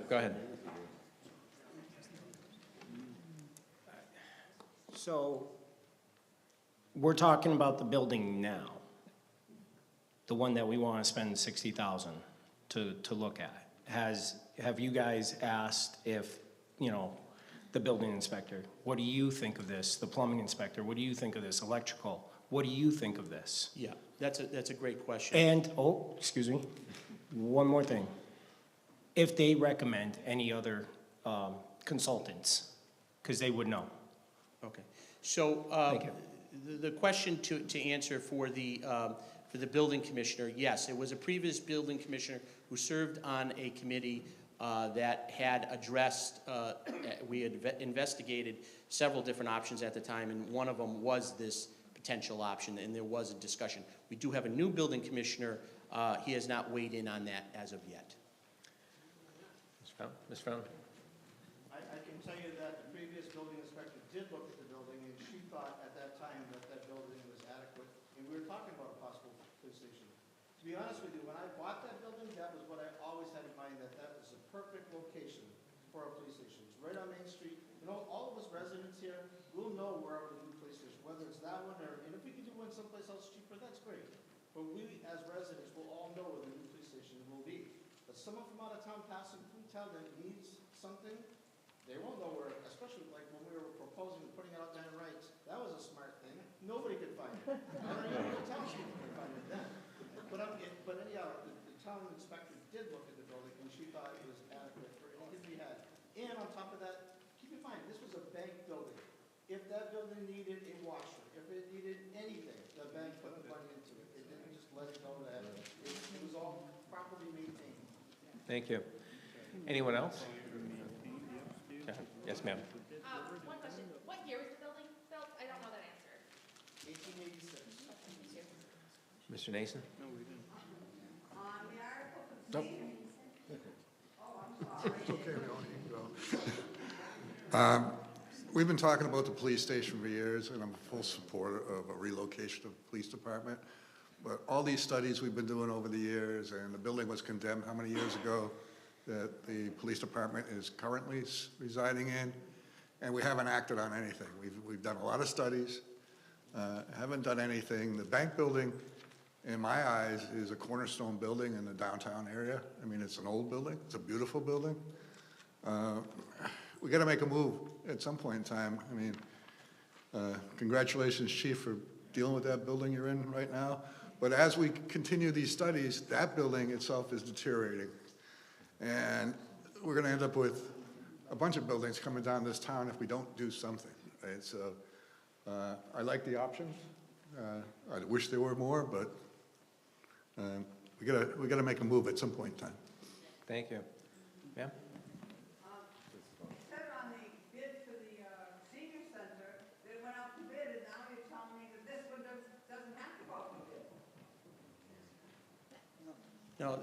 Go ahead. So, we're talking about the building now, the one that we want to spend 60,000 to look at. Have you guys asked if, you know, the building inspector, what do you think of this? The plumbing inspector, what do you think of this? Electrical, what do you think of this? Yeah, that's a great question. And, oh, excuse me, one more thing. If they recommend any other consultants, because they would know. Okay, so Thank you. the question to answer for the building commissioner, yes, it was a previous building commissioner who served on a committee that had addressed, we had investigated several different options at the time, and one of them was this potential option, and there was a discussion. We do have a new building commissioner. He has not weighed in on that as of yet. Ms. Brown? I can tell you that the previous building inspector did look at the building, and she thought at that time that that building was adequate, and we were talking about a possible police station. To be honest with you, when I bought that building, that was what I always had in mind, that that was the perfect location for a police station. It's right on Main Street. You know, all of us residents here, we'll know where our new police station, whether it's that one or, and if we can do one someplace else cheaper, that's great. But we, as residents, will all know where the new police station will be. But someone from out of town passing through town that needs something, they won't know where, especially like when we were proposing putting it out down Wrights. That was a smart thing. Nobody could find it. I don't even know the townspeople could find it then. But anyhow, the town inspector did look at the building, and she thought it was adequate for anything we had. And on top of that, keep in mind, this was a bank building. If that building needed a washer, if it needed anything, the bank put the money into it. It didn't just let it go to that. It was all properly maintained. Thank you. Anyone else? Yes, ma'am. One question. What year was the building built? I don't know that answer. 1886. Mr. Nason? Nope. We've been talking about the police station for years, and I'm a full supporter of a relocation of the police department. But all these studies we've been doing over the years, and the building was condemned how many years ago that the police department is currently residing in, and we haven't acted on anything. We've done a lot of studies, haven't done anything. The bank building, in my eyes, is a cornerstone building in the downtown area. I mean, it's an old building. It's a beautiful building. We got to make a move at some point in time. I mean, congratulations, Chief, for dealing with that building you're in right now. But as we continue these studies, that building itself is deteriorating. And we're going to end up with a bunch of buildings coming down this town if we don't do something, right? So I like the options. I wish there were more, but we got to make a move at some point in time. Thank you. Ma'am? You said on the bid for the senior center, they went out to bid, and now you're telling me that this one doesn't have to go out to bid. No,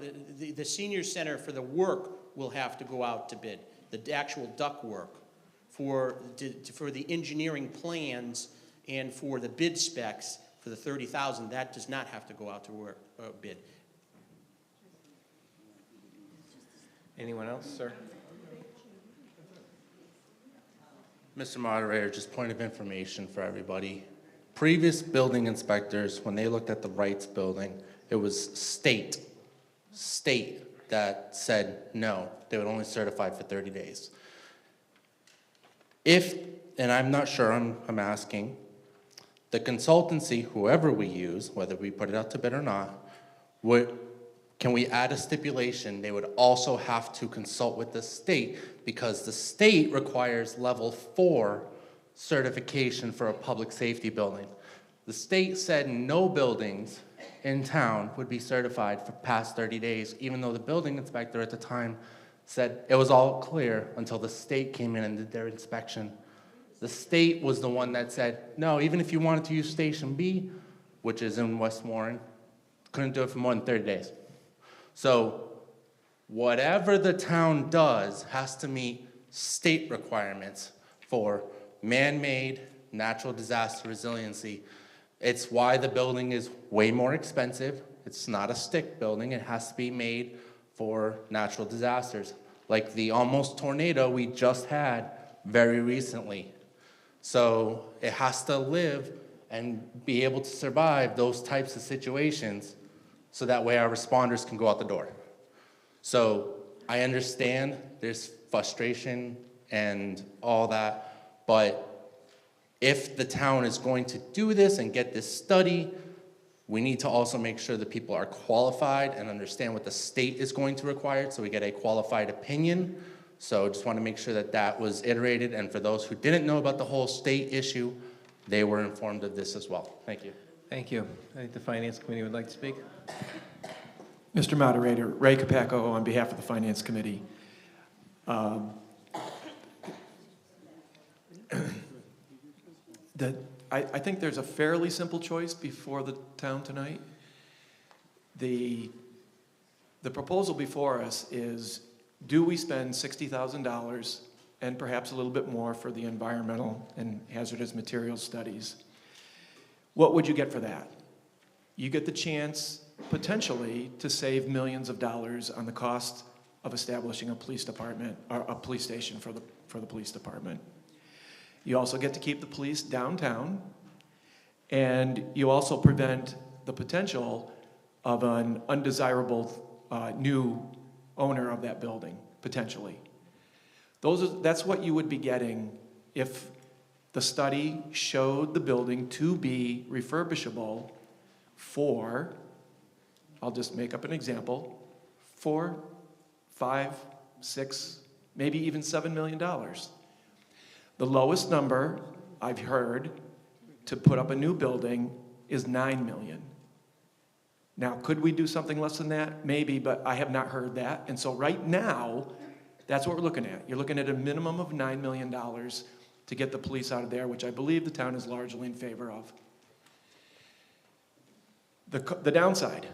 the senior center for the work will have to go out to bid, the actual duct work. For the engineering plans and for the bid specs for the 30,000, that does not have to go out to bid. Anyone else, sir? Mr. Moderator, just point of information for everybody. Previous building inspectors, when they looked at the Wrights building, it was state that said no, they would only certify for 30 days. If and I'm not sure, I'm asking, the consultancy, whoever we use, whether we put it out to bid or not, can we add a stipulation they would also have to consult with the state, because the state requires level 4 certification for a public safety building. The state said no buildings in town would be certified for past 30 days, even though the building inspector at the time said it was all clear until the state came in and did their inspection. The state was the one that said, no, even if you wanted to use Station B, which is in West Warren, couldn't do it for more than 30 days. So whatever the town does has to meet state requirements for man-made natural disaster resiliency. It's why the building is way more expensive. It's not a stick building. It has to be made for natural disasters, like the almost tornado we just had very recently. So it has to live and be able to survive those types of situations, so that way our responders can go out the door. So I understand there's frustration and all that, but if the town is going to do this and get this study, we need to also make sure that people are qualified and understand what the state is going to require, so we get a qualified opinion. So just want to make sure that that was iterated, and for those who didn't know about the whole state issue, they were informed of this as well. Thank you. Thank you. I think the Finance Committee would like to speak. Mr. Moderator, Ray Capaco on behalf of the Finance Committee. I think there's a fairly simple choice before the town tonight. The proposal before us is, do we spend $60,000 and perhaps a little bit more for the environmental and hazardous materials studies? What would you get for that? You get the chance, potentially, to save millions of dollars on the cost of establishing a police department, or a police station for the police department. You also get to keep the police downtown, and you also prevent the potential of an undesirable new owner of that building, potentially. That's what you would be getting if the study showed the building to be refurbishable for, I'll just make up an example, $4, $5, $6, maybe even $7 million. The lowest number I've heard to put up a new building is $9 million. Now, could we do something less than that? Maybe, but I have not heard that. And so right now, that's what we're looking at. You're looking at a minimum of $9 million to get the police out of there, which I believe the town is largely in favor of. The downside,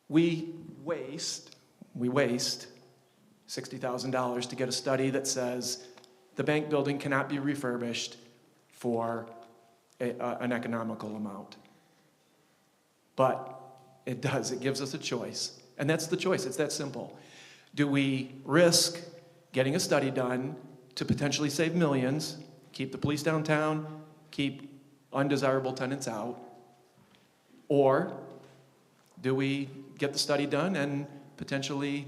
we waste $60,000 to get a study that says the bank building cannot be refurbished for an economical amount. But it does, it gives us a choice. And that's the choice, it's that simple. Do we risk getting a study done to potentially save millions, keep the police downtown, keep undesirable tenants out? Or do we get the study done and potentially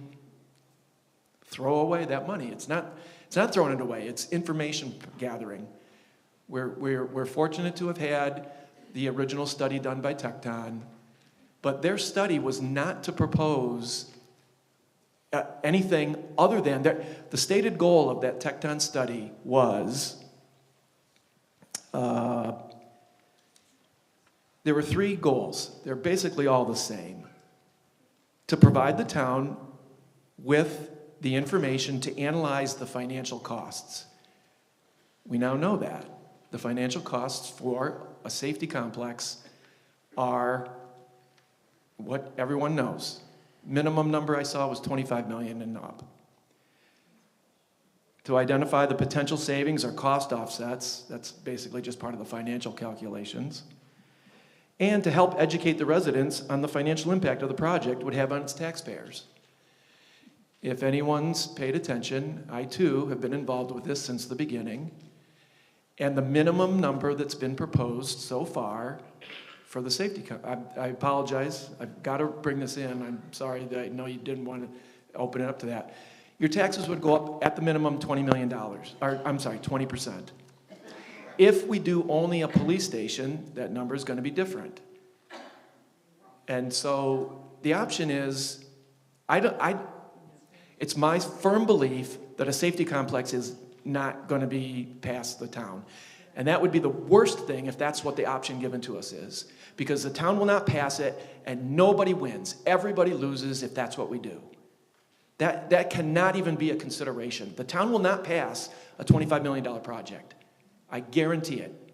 throw away that money? It's not throwing it away, it's information gathering. We're fortunate to have had the original study done by Tecton, but their study was not to propose anything other than the stated goal of that Tecton study was, there were 3 goals. They're basically all the same. To provide the town with the information to analyze the financial costs. We now know that. The financial costs for a safety complex are what everyone knows. Minimum number I saw was $25 million and up. To identify the potential savings or cost offsets, that's basically just part of the financial calculations. And to help educate the residents on the financial impact of the project would have on its taxpayers. If anyone's paid attention, I too have been involved with this since the beginning. And the minimum number that's been proposed so far for the safety, I apologize, I've got to bring this in. I'm sorry that I know you didn't want to open it up to that. your taxes would go up at the minimum $20 million, or I'm sorry, 20%. If we do only a police station, that number is going to be different. And so the option is, it's my firm belief that a safety complex is not going to be passed the town. And that would be the worst thing if that's what the option given to us is. Because the town will not pass it and nobody wins. Everybody loses if that's what we do. That cannot even be a consideration. The town will not pass a $25 million project. I guarantee it.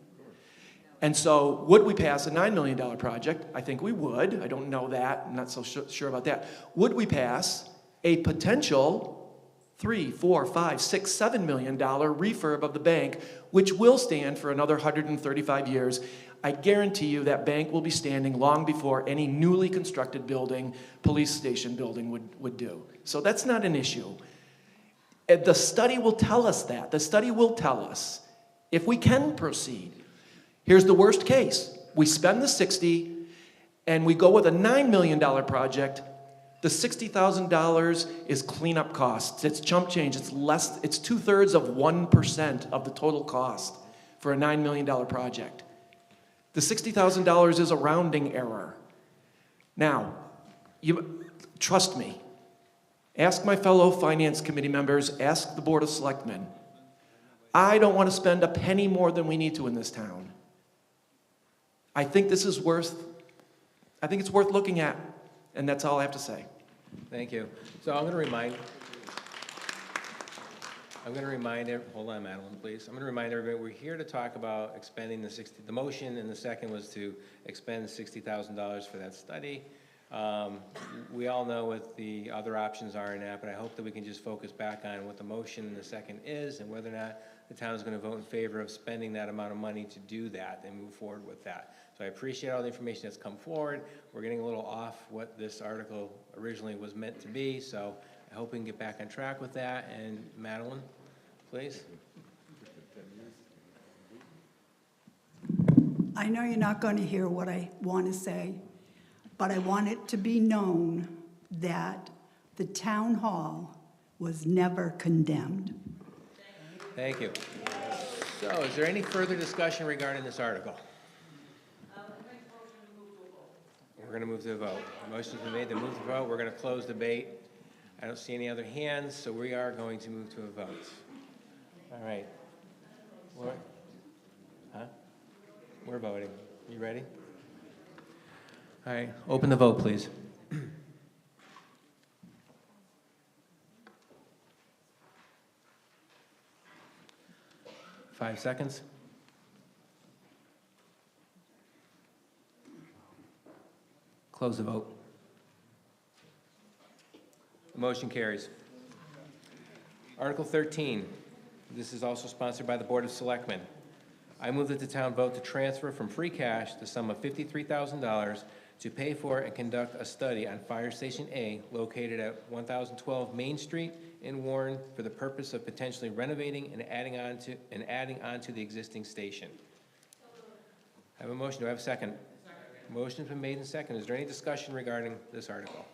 And so would we pass a $9 million project? I think we would. I don't know that. I'm not so sure about that. Would we pass a potential $3, $4, $5, $6, $7 million refurb of the bank, which will stand for another 135 years? I guarantee you that bank will be standing long before any newly constructed building, police station building would do. So that's not an issue. The study will tell us that. The study will tell us if we can proceed. Here's the worst case. We spend the 60 and we go with a $9 million project. The $60,000 is cleanup costs. It's chump change. It's less. It's 2/3 of 1% of the total cost for a $9 million project. The $60,000 is a rounding error. Now, trust me. Ask my fellow finance committee members. Ask the Board of Selectmen. I don't want to spend a penny more than we need to in this town. I think it's worth looking at. And that's all I have to say. Thank you. So I'm going to remind hold on, Madeline, please. I'm going to remind everybody, we're here to talk about expending the motion, and the second was to expend $60,000 for that study. We all know what the other options are in that, but I hope that we can just focus back on what the motion and the second is and whether or not the town is going to vote in favor of spending that amount of money to do that and move forward with that. So I appreciate all the information that's come forward. We're getting a little off what this article originally was meant to be, so I hope we can get back on track with that. And Madeline, please. I know you're not going to hear what I want to say, but I want it to be known that the town hall was never condemned. Thank you. So is there any further discussion regarding this article? We're going to move to a vote. Motion's been made to move to vote. We're going to close debate. I don't see any other hands, so we are going to move to a vote. All right. We're voting. You ready? All right. Open the vote, please. Five seconds. Close the vote. The motion carries. Article 13. This is also sponsored by the Board of Selectmen. I move that the town vote to transfer from free cash the sum of $53,000 to pay for and conduct a study on Fire Station A located at 1012 Main Street in Warren for the purpose of potentially renovating and adding on to the existing station. I have a motion. Do I have a second? Motion's been made and seconded. Is there any discussion regarding this article?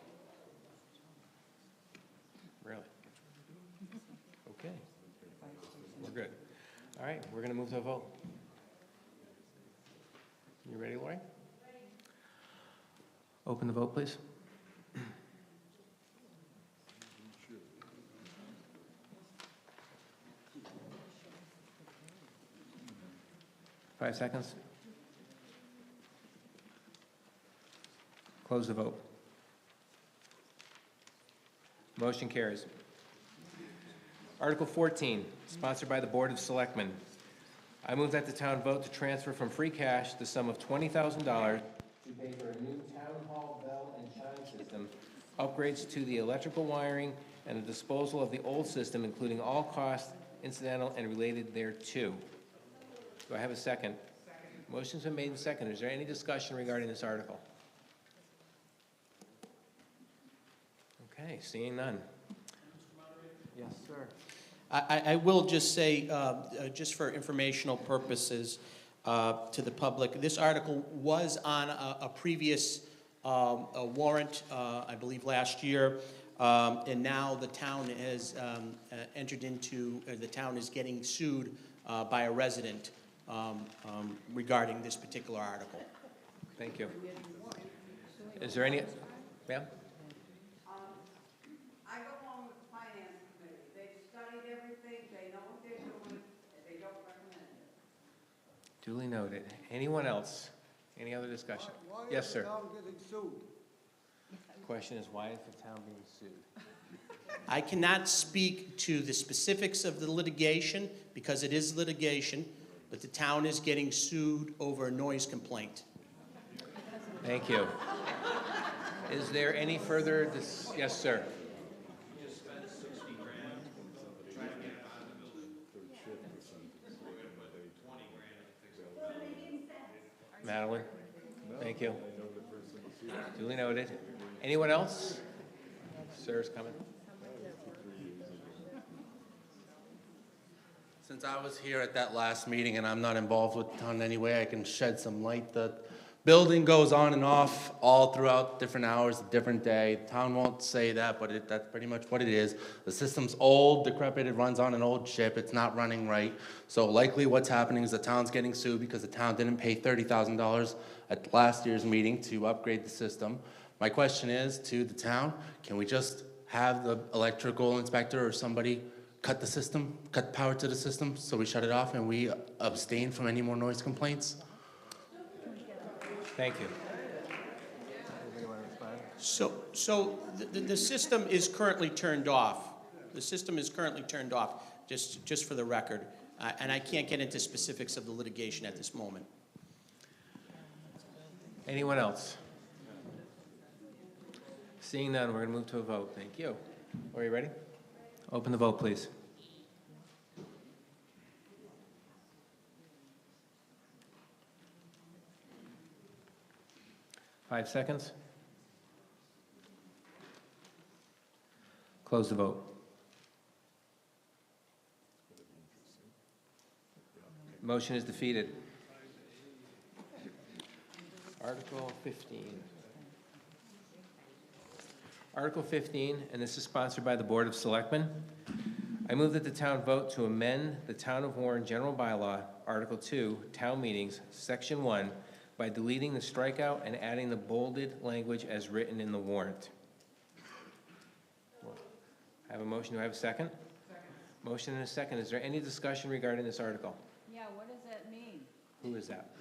Really? Okay. We're good. All right, we're going to move to a vote. You ready, Lori? Open the vote, please. Five seconds. Close the vote. Motion carries. Article 14, sponsored by the Board of Selectmen. I move that the town vote to transfer from free cash the sum of $20,000 to pay for a new town hall bell and chime system, upgrades to the electrical wiring, and the disposal of the old system, including all costs incidental and related thereto. Do I have a second? Motion's been made and seconded. Is there any discussion regarding this article? Okay, seeing none. Yes, sir. I will just say, just for informational purposes to the public, this article was on a previous warrant, I believe last year. And now the town has the town is getting sued by a resident regarding this particular article. Thank you. Is there any, ma'am? I go home with the finance committee. They've studied everything, they know what they're doing, and they don't recommend it. Duly noted. Anyone else? Any other discussion? Yes, sir. Why is the town getting sued? Question is, why is the town being sued? I cannot speak to the specifics of the litigation because it is litigation, but the town is getting sued over a noise complaint. Thank you. Is there any further, yes, sir. Madeline, thank you. Duly noted. Anyone else? Sir's coming. Since I was here at that last meeting and I'm not involved with the town in any way, I can shed some light. The building goes on and off all throughout different hours, a different day. The town won't say that, but that's pretty much what it is. The system's old, decrepit, it runs on an old chip, it's not running right. So likely what's happening is the town's getting sued because the town didn't pay $30,000 at last year's meeting to upgrade the system. My question is to the town, can we just have the electrical inspector or somebody cut the system, cut power to the system, so we shut it off and we abstain from any more noise complaints? Thank you. So the system is currently turned off. The system is currently turned off, just for the record. And I can't get into specifics of the litigation at this moment. Anyone else? Seeing none, we're going to move to a vote. Thank you. Are you ready? Open the vote, please. Five seconds. Close the vote. Motion is defeated. Article 15. Article 15, and this is sponsored by the Board of Selectmen. I move that the town vote to amend the Town of Warren General Bylaw, Article 2, Town Meetings, Section 1, by deleting the strikeout and adding the bolded language as written in the warrant. I have a motion. Do I have a second? Second. Motion and a second. Is there any discussion regarding this article? Yeah, what does that mean? Who is that?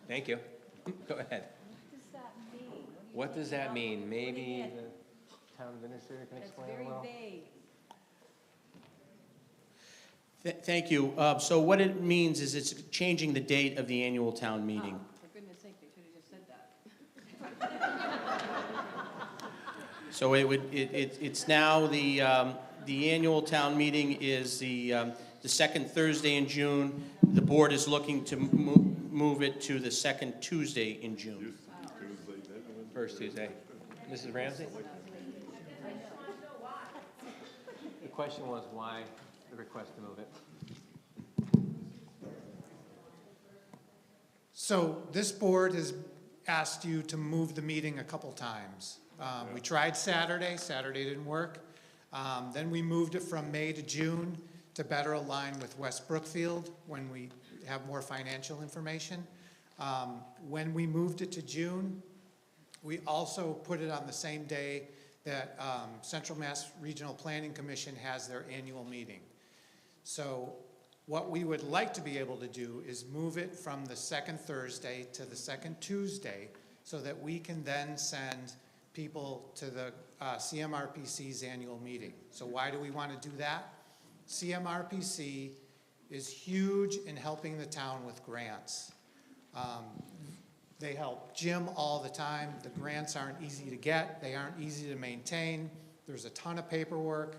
Thank you. Go ahead. What does that mean? What does that mean? Maybe the town administrator can explain a little? That's very vague. Thank you. So what it means is it's changing the date of the annual town meeting. For goodness sake, they should have just said that. So it's now the annual town meeting is the second Thursday in June. The board is looking to move it to the second Tuesday in June. First Tuesday. Mrs. Ramsey? The question was why the request to move it. So this board has asked you to move the meeting a couple times. We tried Saturday didn't work. Then we moved it from May to June to better align with West Brookfield when we have more financial information. When we moved it to June, we also put it on the same day that Central Mass Regional Planning Commission has their annual meeting. So what we would like to be able to do is move it from the second Thursday to the second Tuesday so that we can then send people to the CMRPC's annual meeting. So why do we want to do that? CMRPC is huge in helping the town with grants. They help Jim all the time. The grants aren't easy to get. They aren't easy to maintain. There's a ton of paperwork.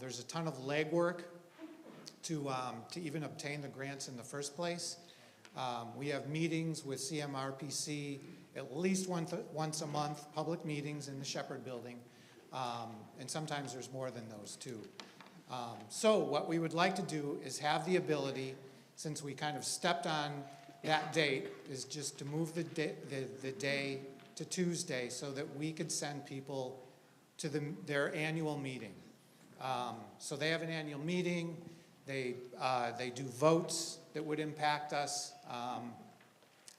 There's a ton of legwork to even obtain the grants in the first place. We have meetings with CMRPC at least once a month, public meetings in the Shepherd Building, and sometimes there's more than those too. So what we would like to do is have the ability, since we kind of stepped on that date, is just to move the day to Tuesday so that we could send people to their annual meeting. So they have an annual meeting, they do votes that would impact us,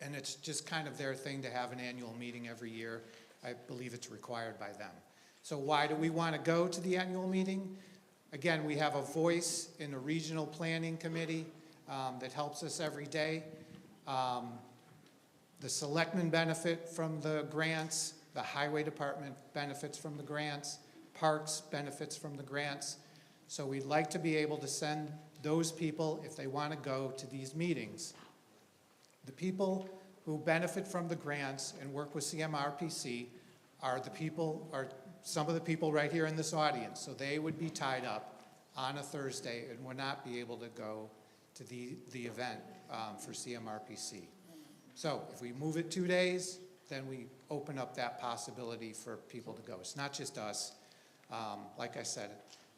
and it's just kind of their thing to have an annual meeting every year. I believe it's required by them. So why do we want to go to the annual meeting? Again, we have a voice in the regional planning committee that helps us every day. The selectmen benefit from the grants, the highway department benefits from the grants, parks benefits from the grants. So we'd like to be able to send those people, if they want to go to these meetings. The people who benefit from the grants and work with CMRPC are some of the people right here in this audience. So they would be tied up on a Thursday and would not be able to go to the event for CMRPC. So if we move it 2 days, then we open up that possibility for people to go. It's not just us. Like I said,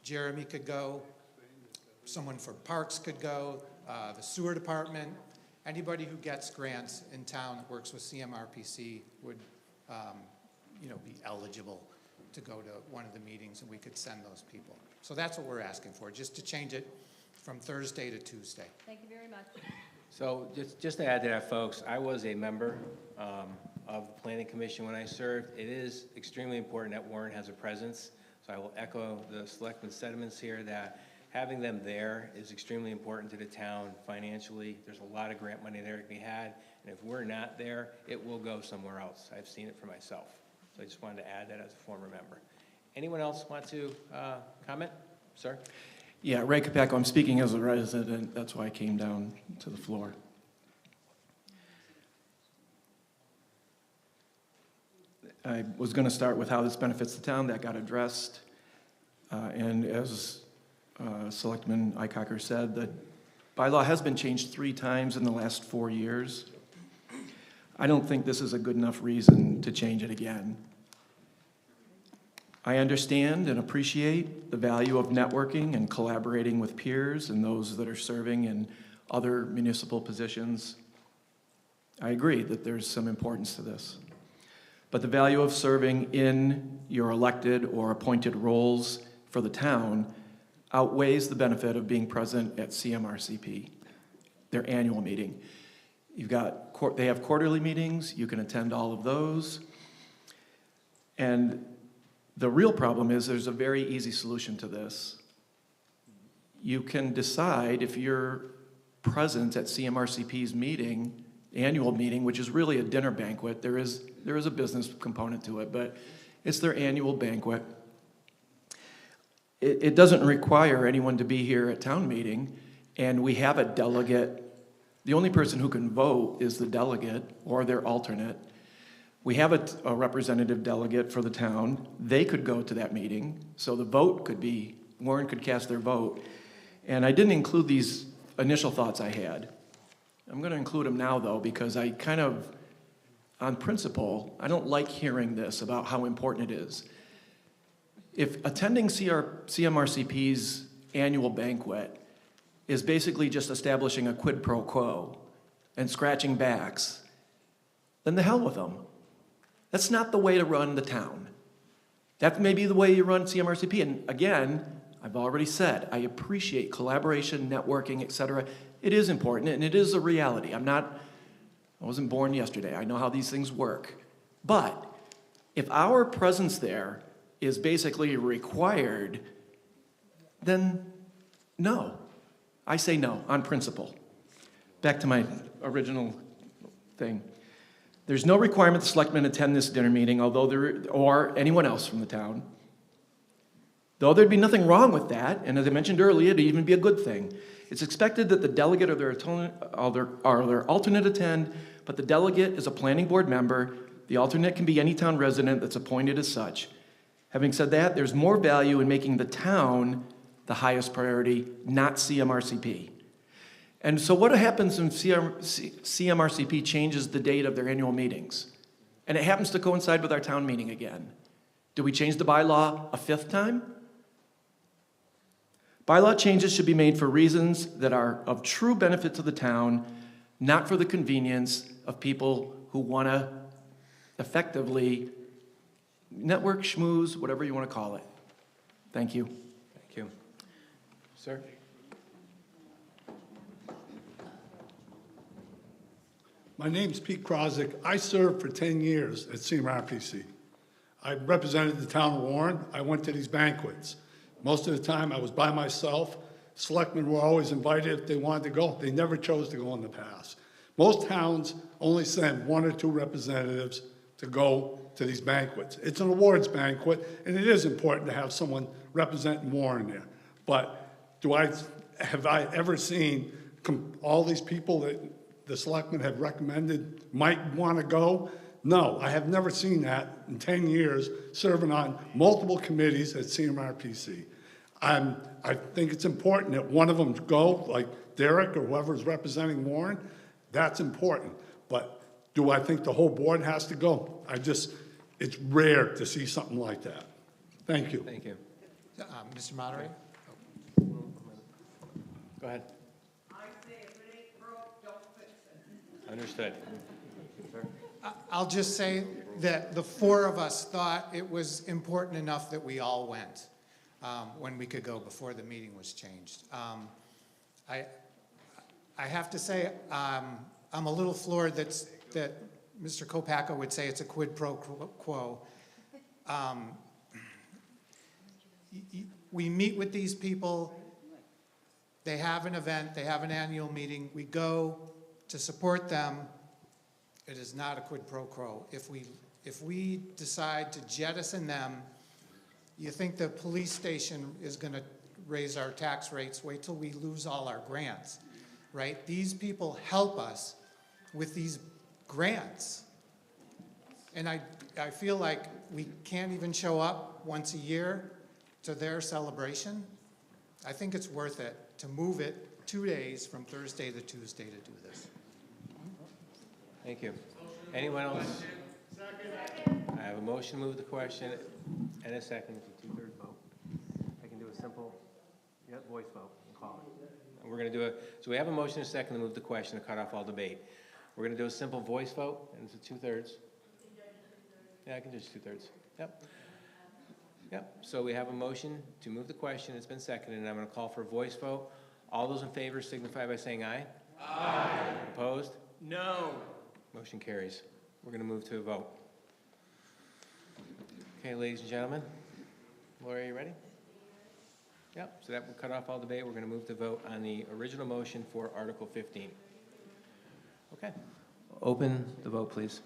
Jeremy could go, someone for Parks could go, the sewer department, anybody who gets grants in town that works with CMRPC would be eligible to go to one of the meetings, and we could send those people. So that's what we're asking for, just to change it from Thursday to Tuesday. Thank you very much. So just to add to that, folks, I was a member of the Planning Commission when I served. It is extremely important that Warren has a presence. So I will echo the selectmen's sentiments here that having them there is extremely important to the town financially. There's a lot of grant money there to be had, and if we're not there, it will go somewhere else. I've seen it for myself. So I just wanted to add that as a former member. Anyone else want to comment? Sir? Yeah, Ray Capecco, I'm speaking as a resident, that's why I came down to the floor. I was going to start with how this benefits the town, that got addressed. And as Selectman Eichaker said, the bylaw has been changed 3 times in the last 4 years. I don't think this is a good enough reason to change it again. I understand and appreciate the value of networking and collaborating with peers and those that are serving in other municipal positions. I agree that there's some importance to this. But the value of serving in your elected or appointed roles for the town outweighs the benefit of being present at CMRCP, their annual meeting. They have quarterly meetings, you can attend all of those. And the real problem is there's a very easy solution to this. You can decide if you're present at CMRCP's meeting, annual meeting, which is really a dinner banquet. There is a business component to it, but it's their annual banquet. It doesn't require anyone to be here at town meeting, and we have a delegate. The only person who can vote is the delegate or their alternate. We have a representative delegate for the town. They could go to that meeting, so the vote could be, Warren could cast their vote. And I didn't include these initial thoughts I had. I'm going to include them now, though, because I kind of, on principle, I don't like hearing this about how important it is. If attending CMRCP's annual banquet is basically just establishing a quid pro quo and scratching backs, then the hell with them. That's not the way to run the town. That may be the way you run CMRCP. And again, I've already said, I appreciate collaboration, networking, et cetera. It is important, and it is a reality. I wasn't born yesterday. I know how these things work. But if our presence there is basically required, then no. I say no, on principle. Back to my original thing. There's no requirement the selectmen attend this dinner meeting, or anyone else from the town. Though there'd be nothing wrong with that, and as I mentioned earlier, it'd even be a good thing. It's expected that the delegate or their alternate attend, but the delegate is a planning board member. The alternate can be any town resident that's appointed as such. Having said that, there's more value in making the town the highest priority, not CMRCP. And so what happens when CMRCP changes the date of their annual meetings? And it happens to coincide with our town meeting again. Do we change the bylaw a 5th time? Bylaw changes should be made for reasons that are of true benefit to the town, not for the convenience of people who want to effectively network schmooze, whatever you want to call it. Thank you. Thank you. Sir? My name's Pete Krozik. I served for 10 years at CMRPC. I represented the town of Warren. I went to these banquets. Most of the time, I was by myself. Selectmen were always invited if they wanted to go. They never chose to go in the past. Most towns only send 1 or 2 representatives to go to these banquets. It's an awards banquet, and it is important to have someone representing Warren there. But have I ever seen all these people that the selectmen have recommended might want to go? No, I have never seen that in 10 years serving on multiple committees at CMRPC. I think it's important that one of them go, like Derek or whoever's representing Warren. That's important. But do I think the whole board has to go? It's rare to see something like that. Thank you. Thank you. Mr. Moderator? Go ahead. I say if it ain't broke, don't fix it. Understood. Sir? I'll just say that the 4 of us thought it was important enough that we all went when we could go before the meeting was changed. I have to say I'm a little floored that Mr. Kopacka would say it's a quid pro quo. We meet with these people. They have an event. They have an annual meeting. We go to support them. It is not a quid pro quo. If we decide to jettison them, you think the police station is going to raise our tax rates? Wait till we lose all our grants, right? These people help us with these grants. And I feel like we can't even show up once a year to their celebration. I think it's worth it to move it 2 days from Thursday to Tuesday to do this. Thank you. Anyone else? I have a motion to move the question and a second. It's a 2/3 vote. I can do a simple voice vote and call it. And we're going to do so we have a motion and a second to move the question to cut off all debate. We're going to do a simple voice vote, and it's a 2/3. Yeah, I can do 2/3. Yep. Yep. So we have a motion to move the question. It's been seconded, and I'm going to call for a voice vote. All those in favor signify by saying aye. Aye. Opposed? No. Motion carries. We're going to move to a vote. Okay, ladies and gentlemen. Laura, are you ready? Yep. So that will cut off all debate. We're going to move to vote on the original motion for Article 15. Okay. Open the vote, please.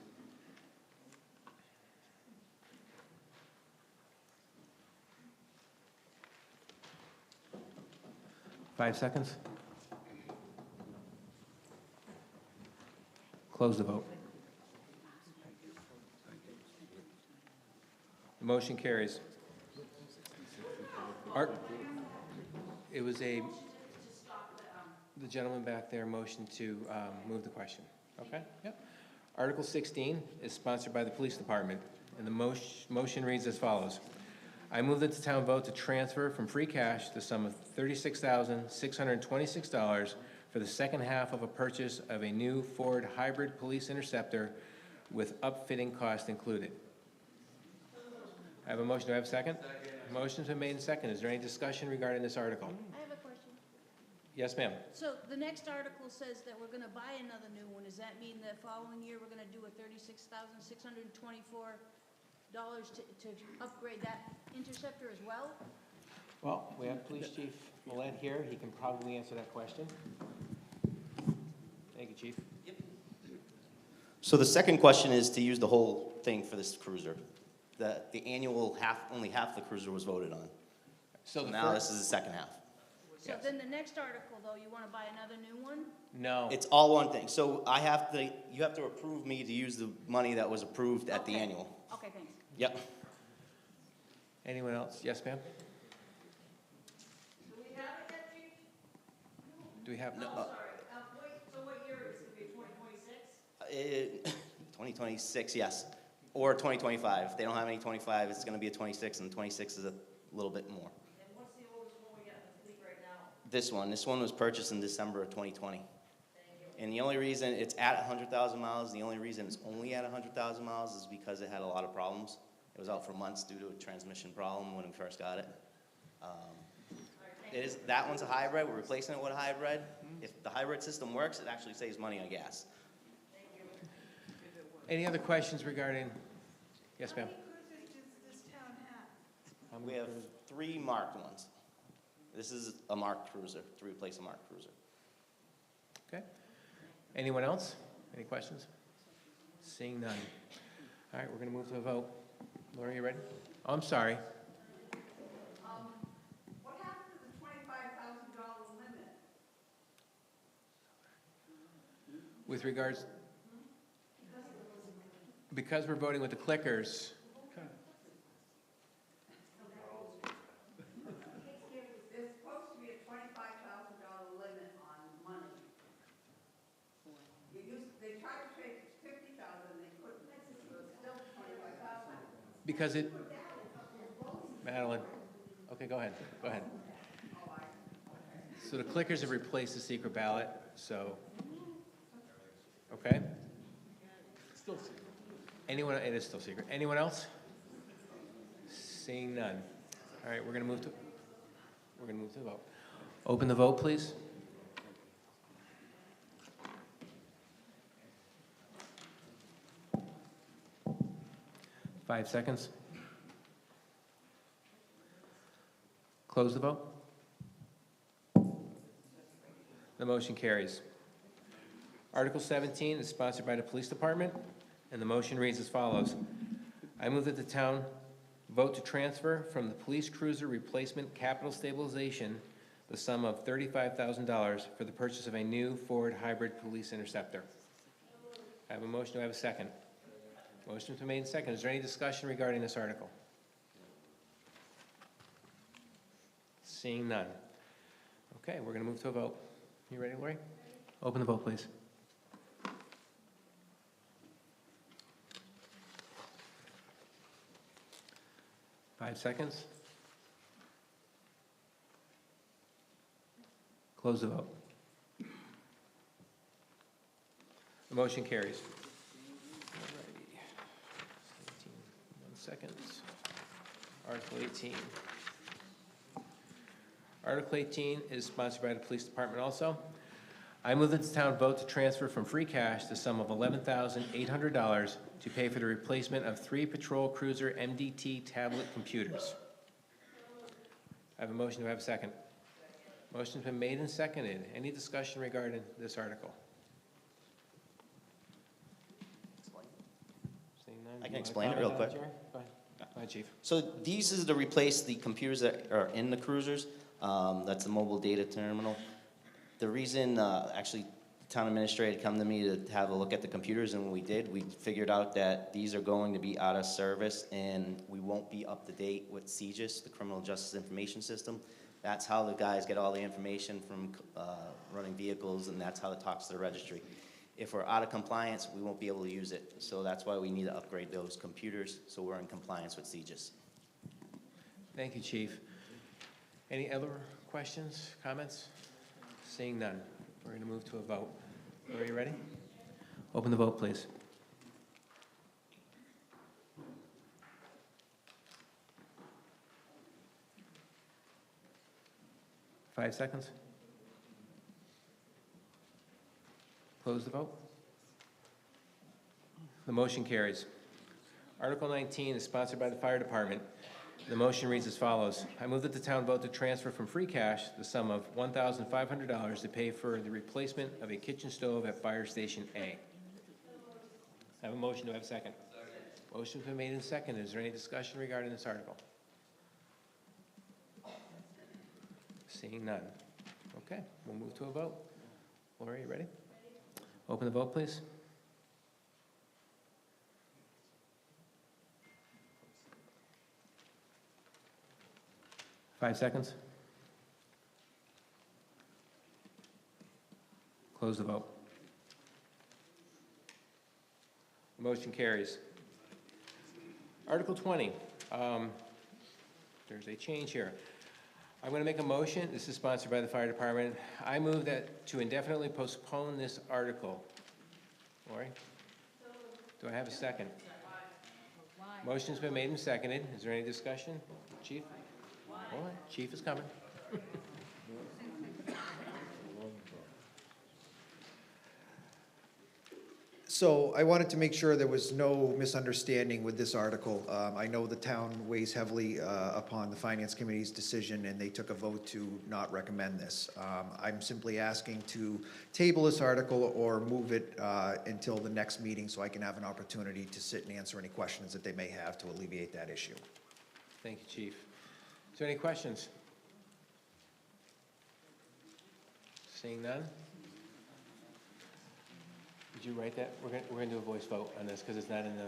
Five seconds. Close the vote. The motion carries. It was the gentleman back there motioned to move the question. Okay? Yep. Article 16 is sponsored by the Police Department, and the motion reads as follows. I move that the town vote to transfer from free cash the sum of $36,626 for the second half of a purchase of a new Ford Hybrid Police Interceptor with upfitting cost included. I have a motion. Do I have a second? Second. Motion's been made and second. Is there any discussion regarding this article? I have a question. Yes, ma'am. So the next article says that we're gonna buy another new one. Does that mean that following year, we're gonna do a $36,624 to upgrade that interceptor as well? Well, we have Police Chief Millett here. He can probably answer that question. Thank you, Chief. Yep. So the second question is to use the whole thing for this cruiser. The annual only half the cruiser was voted on. So now this is the second half. So then the next article, though, you wanna buy another new one? No. It's all one thing. So you have to approve me to use the money that was approved at the annual. Okay, thanks. Yep. Anyone else? Yes, ma'am? Do we have it yet, Chief? Do we have? No, sorry. So what year is it? Gonna be 2026? 2026, yes. Or 2025. If they don't have any 25, it's going to be a 26, and 26 is a little bit more. And what's the oldest one we got in the fleet right now? This one was purchased in December of 2020. And the only reason it's at 100,000 miles, the only reason it's only at 100,000 miles is because it had a lot of problems. It was out for months due to a transmission problem when we first got it. That one's a hybrid, we're replacing it with a hybrid. If the hybrid system works, it actually saves money on gas. Any other questions regarding, yes, ma'am? We have 3 marked ones. This is a marked cruiser, to replace a marked cruiser. Okay. Anyone else? Any questions? Seeing none. All right, we're going to move to a vote. Laura, you ready? Oh, I'm sorry. What happened to the $25,000 limit? With regards, because we're voting with the clickers, There's supposed to be a $25,000 limit on money. They tried to take $50,000, they couldn't, so it's still $25,000. because it, Madeline, okay, go ahead, go ahead. So the clickers have replaced the secret ballot, so, okay? Still secret. Anyone, it is still secret. Anyone else? Seeing none. All right, we're gonna move to the vote. Open the vote, please. Five seconds. Close the vote. The motion carries. Article 17 is sponsored by the Police Department, and the motion reads as follows. I move that the town vote to transfer from the police cruiser replacement capital stabilization the sum of $35,000 for the purchase of a new Ford hybrid police interceptor. I have a motion. Do I have a second? Motion's been made and seconded. Is there any discussion regarding this article? Seeing none. Okay, we're going to move to a vote. You ready, Lori? Open the vote, please. Five seconds. Close the vote. The motion carries. Alrighty. 1 second. Article 18. Article 18 is sponsored by the Police Department also. I move that the town vote to transfer from free cash the sum of $11,800 to pay for the replacement of 3 patrol cruiser MDT tablet computers. I have a motion. Do I have a second? Motion's been made and seconded. Any discussion regarding this article? Seeing none, I can do you explain wanna it real comment on quick. Jerry? Go ahead. Go ahead, Chief. So these is to replace the computers that are in the cruisers. That's the mobile data terminal. The reason, actually, the town administrator come to me to have a look at the computers, and when we did, we figured out that these are going to be out of service, and we won't be up to date with CJIS, the Criminal Justice Information System. That's how the guys get all the information from running vehicles, and that's how it talks to the registry. If we're out of compliance, we won't be able to use it. So that's why we need to upgrade those computers, so we're in compliance with CJIS. Thank you, Chief. Any other questions, comments? Seeing none, we're going to move to a vote. Are you ready? Open the vote, please. Five seconds. Close the vote. The motion carries. Article 19 is sponsored by the Fire Department. The motion reads as follows. I move that the town vote to transfer from free cash the sum of $1,500 to pay for the replacement of a kitchen stove at Fire Station A. I have a motion. Do I have a second? Motion's been made and seconded. Is there any discussion regarding this article? Seeing none. Okay, we'll move to a vote. Lori, you ready? Open the vote, please. Five seconds. Close the vote. The motion carries. Article 20. There's a change here. I'm going to make a motion. This is sponsored by the Fire Department. I move that to indefinitely postpone this article. Lori? Do I have a second? Motion's been made and seconded. Is there any discussion? Chief? Hold on, Chief is coming. So I wanted to make sure there was no misunderstanding with this article. I know the town weighs heavily upon the Finance Committee's decision, and they took a vote to not recommend this. I'm simply asking to table this article or move it until the next meeting so I can have an opportunity to sit and answer any questions that they may have to alleviate that issue. Thank you, Chief. Is there any questions? Seeing none? Did you write that? We're gonna do a voice vote on this because it's not in the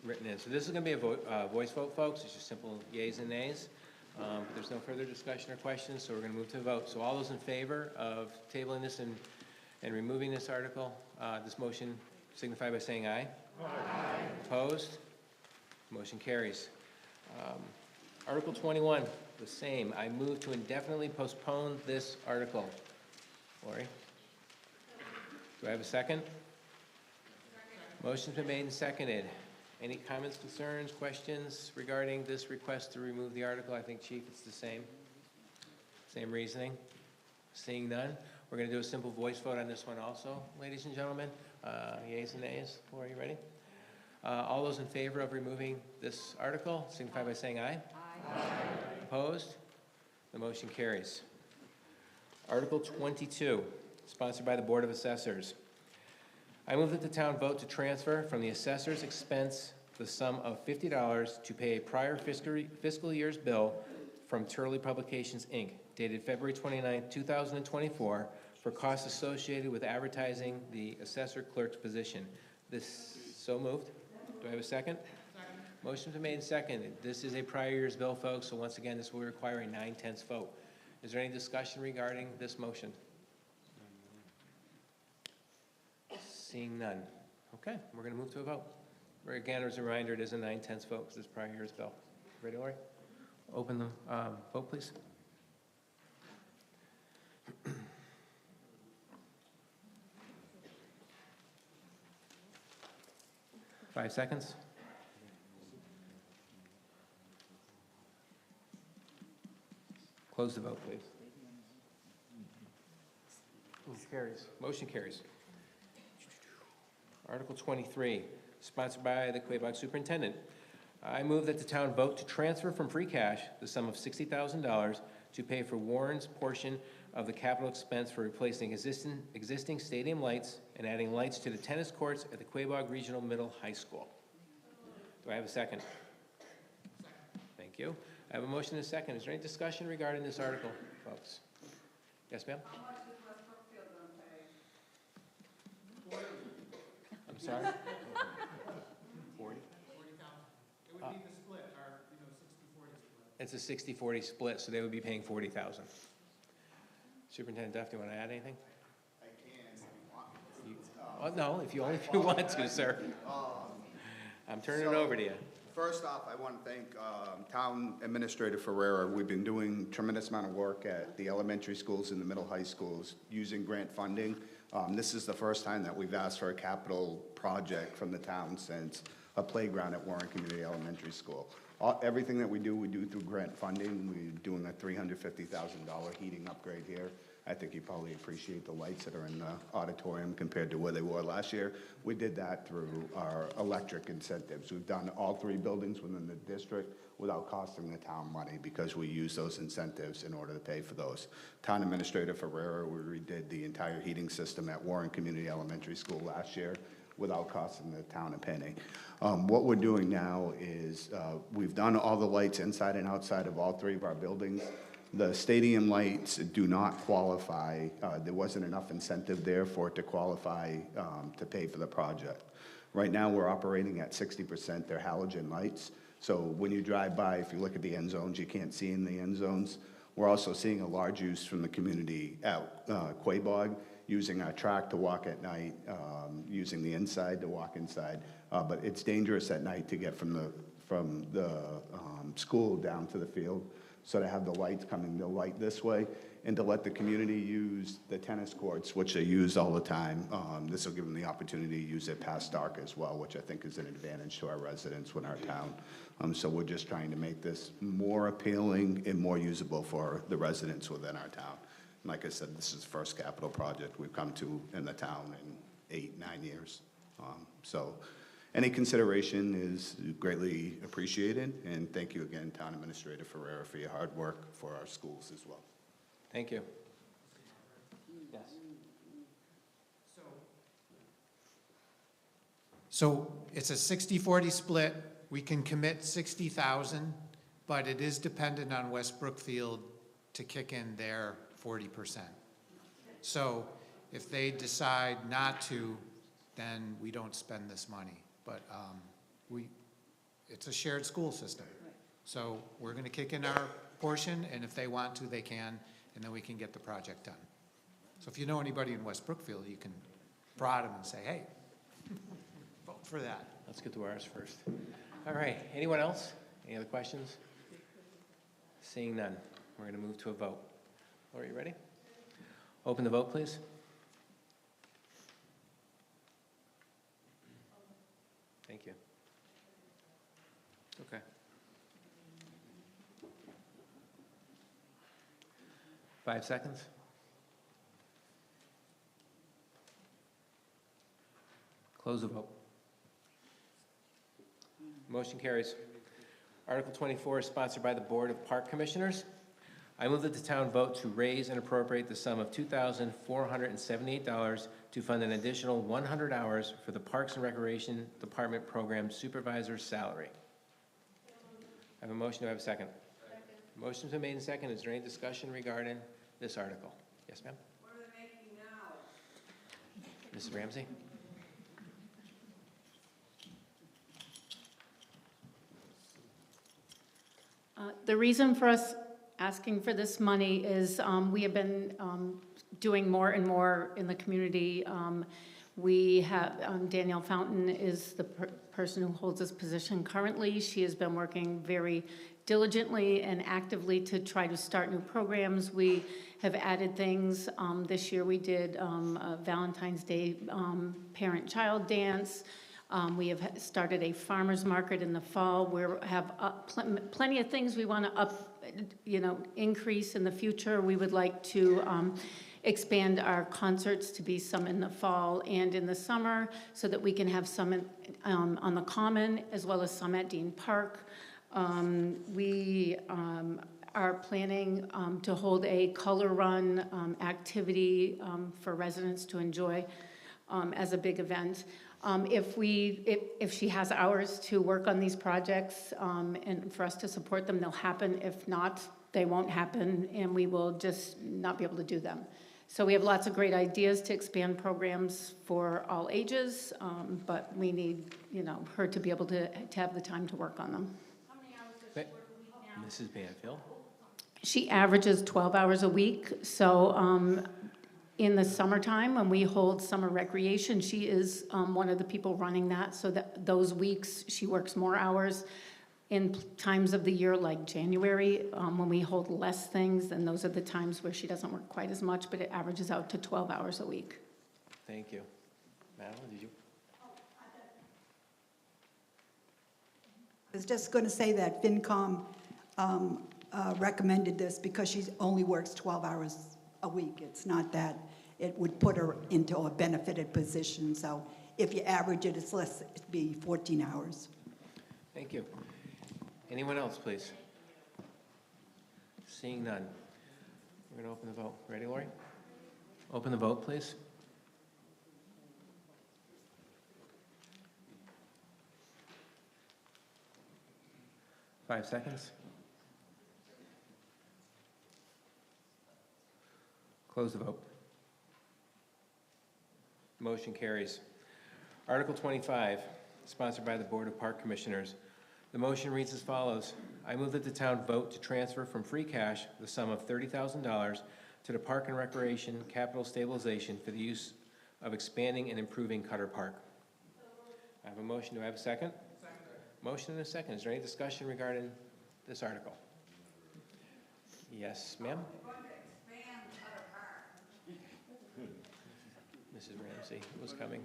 written in. So this is gonna be a voice vote, folks. It's just simple yays and nays. But there's no further discussion or questions, so we're gonna move to a vote. So all those in favor of tabling this and removing this article, this motion, signify by saying aye. Aye. Opposed? Motion carries. Article 21, the same. I move to indefinitely postpone this article. Lori? Do I have a second? Motion's been made and seconded. Any comments, concerns, questions regarding this request to remove the article? I think, Chief, it's the same. Same reasoning. Seeing none, we're going to do a simple voice vote on this one also, ladies and gentlemen. Yeas and nays. Lori, you ready? All those in favor of removing this article, signify by saying aye. Aye. Opposed? The motion carries. Article 22, sponsored by the Board of Assessors. I move that the town vote to transfer from the assessor's expense the sum of $50 to pay a prior fiscal year's bill from Turley Publications, Inc., dated February 29, 2024, for costs associated with advertising the assessor clerk's position. This, so moved. Do I have a second? Second. Motion's been made and seconded. This is a prior year's bill, folks, so once again, this will require a 9/10 vote. Is there any discussion regarding this motion? Seeing none. Okay, we're going to move to a vote. Again, as a reminder, it is a 9/10 vote because it's prior year's bill. Ready, Lori? Open the vote, please. Five seconds. Close the vote, please. Carries. Motion carries. Article 23, sponsored by the Quabog Superintendent. I move that the town vote to transfer from free cash the sum of $60,000 to pay for Warren's portion of the capital expense for replacing existing stadium lights and adding lights to the tennis courts at the Quabog Regional Middle High School. Do I have a second? Thank you. I have a motion and a second. Is there any discussion regarding this article, folks? Yes, ma'am? How much is West Brookfield gonna pay? I'm sorry? 40? 40,000. It would be the split, our, 60/40 split. It's a 60/40 split, so they would be paying 40,000. Superintendent Duff, do you want to add anything? I can if you want. No, if you want to, sir. I'm turning it over to you. First off, I want to thank Town Administrator Ferrera. We've been doing a tremendous amount of work at the elementary schools and the middle high schools using grant funding. This is the first time that we've asked for a capital project from the town since a playground at Warren Community Elementary School. Everything that we do through grant funding. We're doing a $350,000 heating upgrade here. I think you probably appreciate the lights that are in the auditorium compared to where they were last year. We did that through our electric incentives. We've done all 3 buildings within the district without costing the town money because we use those incentives in order to pay for those. Town Administrator Ferrera, we redid the entire heating system at Warren Community Elementary School last year without costing the town a penny. What we're doing now is we've done all the lights inside and outside of all 3 of our buildings. The stadium lights do not qualify. There wasn't enough incentive there for it to qualify to pay for the project. Right now, we're operating at 60%. They're halogen lights. So when you drive by, if you look at the end zones, you can't see in the end zones. We're also seeing a large use from the community at Quabog, using our track to walk at night, using the inside to walk inside. But it's dangerous at night to get from the school down to the field. So to have the lights coming, the light this way, and to let the community use the tennis courts, which they use all the time. This will give them the opportunity to use it past dark as well, which I think is an advantage to our residents in our town. So we're just trying to make this more appealing and more usable for the residents within our town. And like I said, this is the first capital project we've come to in the town in 8-9 years. So any consideration is greatly appreciated, and thank you again, Town Administrator Ferrera, for your hard work for our schools as well. Thank you. Yes. So it's a 60-40 split. We can commit 60,000, but it is dependent on West Brookfield to kick in their 40%. So if they decide not to, then we don't spend this money. But it's a shared school system. So we're going to kick in our portion, and if they want to, they can, and then we can get the project done. So if you know anybody in West Brookfield, you can prod them and say, hey, vote for that. Let's get to ours first. All right, anyone else? Any other questions? Seeing none, we're going to move to a vote. Laura, you ready? Open the vote, please. Thank you. Okay. Five seconds. Close the vote. Motion carries. Article 24 is sponsored by the Board of Park Commissioners. I move that the town vote to raise and appropriate the sum of $2,478 to fund an additional 100 hours for the Parks and Recreation Department Program Supervisor's salary. I have a motion. Do I have a second? Motion's been made and second. Is there any discussion regarding this article? Yes, ma'am? What are they making now? Mrs. Ramsey? The reason for us asking for this money is we have been doing more and more in the community. We have, Danielle Fountain is the person who holds this position currently. She has been working very diligently and actively to try to start new programs. We have added things. This year we did a Valentine's Day parent-child dance. We have started a farmer's market in the fall. We have plenty of things we want to increase in the future. We would like to expand our concerts to be some in the fall and in the summer so that we can have some on the Common as well as some at Dean Park. We are planning to hold a color run activity for residents to enjoy as a big event. If she has hours to work on these projects and for us to support them, they'll happen. If not, they won't happen, and we will just not be able to do them. So we have lots of great ideas to expand programs for all ages, but we need, her to be able to have the time to work on them. How many hours does she work a week now? Mrs. Banfield? She averages 12 hours a week, so in the summertime, when we hold summer recreation, she is one of the people running that, so that those weeks she works more hours. In times of the year like January, when we hold less things, then those are the times where she doesn't work quite as much, but it averages out to 12 hours a week. Thank you. Madeline, did you? I was just going to say that FinCom recommended this because she only works 12 hours a week. It's not that it would put her into a benefited position. So if you average it, it's less, it'd be 14 hours. Thank you. Anyone else, please? Seeing none. We're going to open the vote. Ready, Lori? Open the vote, please. Five seconds. Close the vote. Motion carries. Article 25, sponsored by the Board of Park Commissioners. The motion reads as follows. I move that the town vote to transfer from free cash the sum of $30,000 to the Park and Recreation Capital Stabilization for the use of expanding and improving Cutter Park. I have a motion. Do I have a second? Second. Motion and a second. Is there any discussion regarding this article? Yes, ma'am? We're going to expand Cutter Park. Mrs. Ramsey was coming.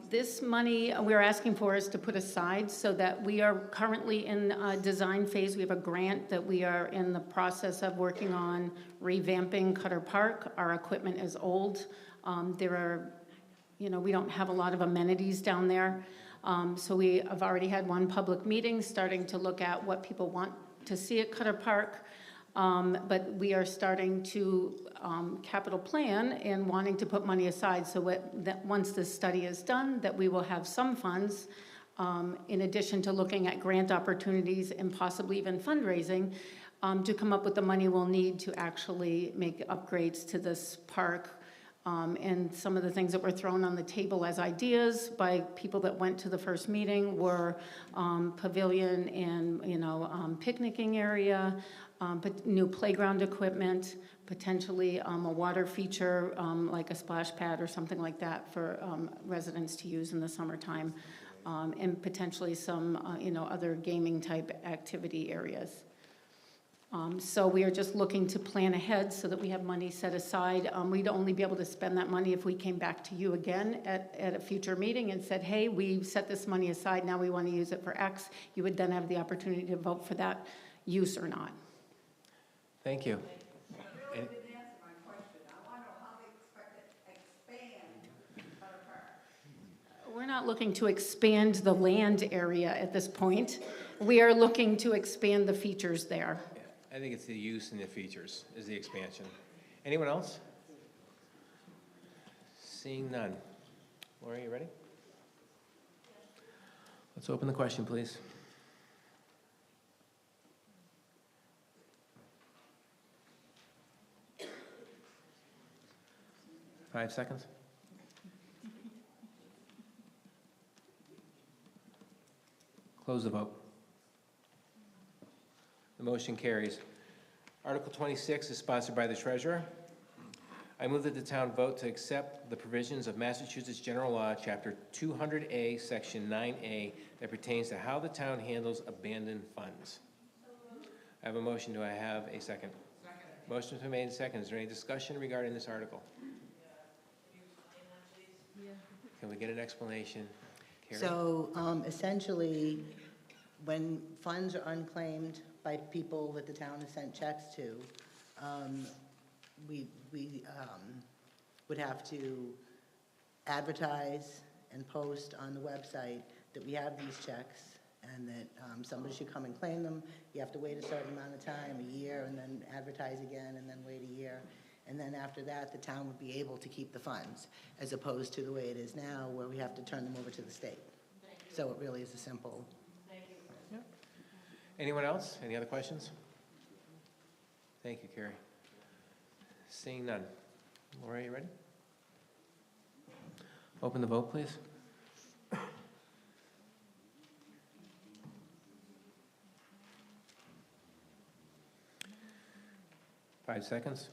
This money we're asking for is to put aside so that we are currently in a design phase. We have a grant that we are in the process of working on revamping Cutter Park. Our equipment is old. There are, we don't have a lot of amenities down there. So we have already had one public meeting starting to look at what people want to see at Cutter Park. But we are starting to capital plan and wanting to put money aside so that once this study is done, that we will have some funds in addition to looking at grant opportunities and possibly even fundraising to come up with the money we'll need to actually make upgrades to this park. And some of the things that were thrown on the table as ideas by people that went to the first meeting were pavilion and, picnicking area, but new playground equipment, potentially a water feature like a splash pad or something like that for residents to use in the summertime, and potentially some, other gaming type activity areas. So we are just looking to plan ahead so that we have money set aside. We'd only be able to spend that money if we came back to you again at a future meeting and said, hey, we set this money aside, now we want to use it for X. You would then have the opportunity to vote for that use or not. Thank you. You really didn't answer my question. I want to know how they expect to expand Cutter Park. We're not looking to expand the land area at this point. We are looking to expand the features there. I think it's the use and the features is the expansion. Anyone else? Seeing none. Laura, you ready? Let's open the question, please. Five seconds. Close the vote. The motion carries. Article 26 is sponsored by the Treasurer. I move that the town vote to accept the provisions of Massachusetts General Law, Chapter 200A, Section 9A, that pertains to how the town handles abandoned funds. I have a motion. Do I have a second? Second. Motion's been made and seconded. Is there any discussion regarding this article? Can we get an explanation? Carrie? So essentially, when funds are unclaimed by people that the town has sent checks to, we would have to advertise and post on the website that we have these checks and that somebody should come and claim them. You have to wait a certain amount of time, a year, and then advertise again, and then wait a year. And then after that, the town would be able to keep the funds, as opposed to the way it is now, where we have to turn them over to the state. So it really is a simple. Yep. Anyone else? Any other questions? Thank you, Carrie. Seeing none. Laura, you ready? Open the vote, please. Five seconds.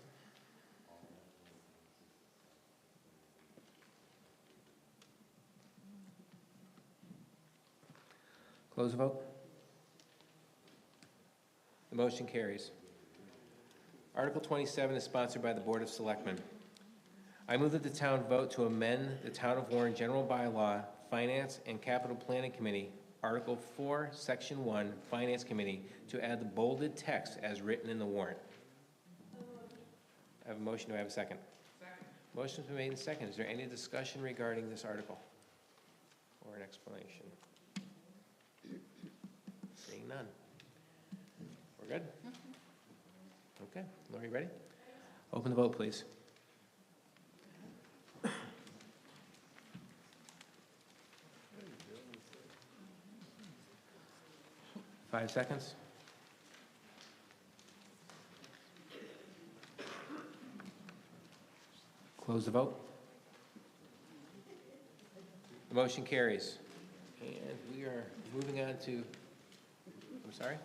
Close the vote. The motion carries. Article 27 is sponsored by the Board of Selectmen. I move that the town vote to amend the Town of Warren General Bylaw, Finance and Capital Planning Committee, Article 4, Section 1, Finance Committee, to add the bolded text as written in the warrant. I have a motion. Do I have a second? Second. Motion's been made and seconded. Is there any discussion regarding this article or an explanation? Seeing none. We're good? Okay. Lori, ready? Open the vote, please. Five seconds. Close the vote. The motion carries. And we are moving on to, I'm sorry?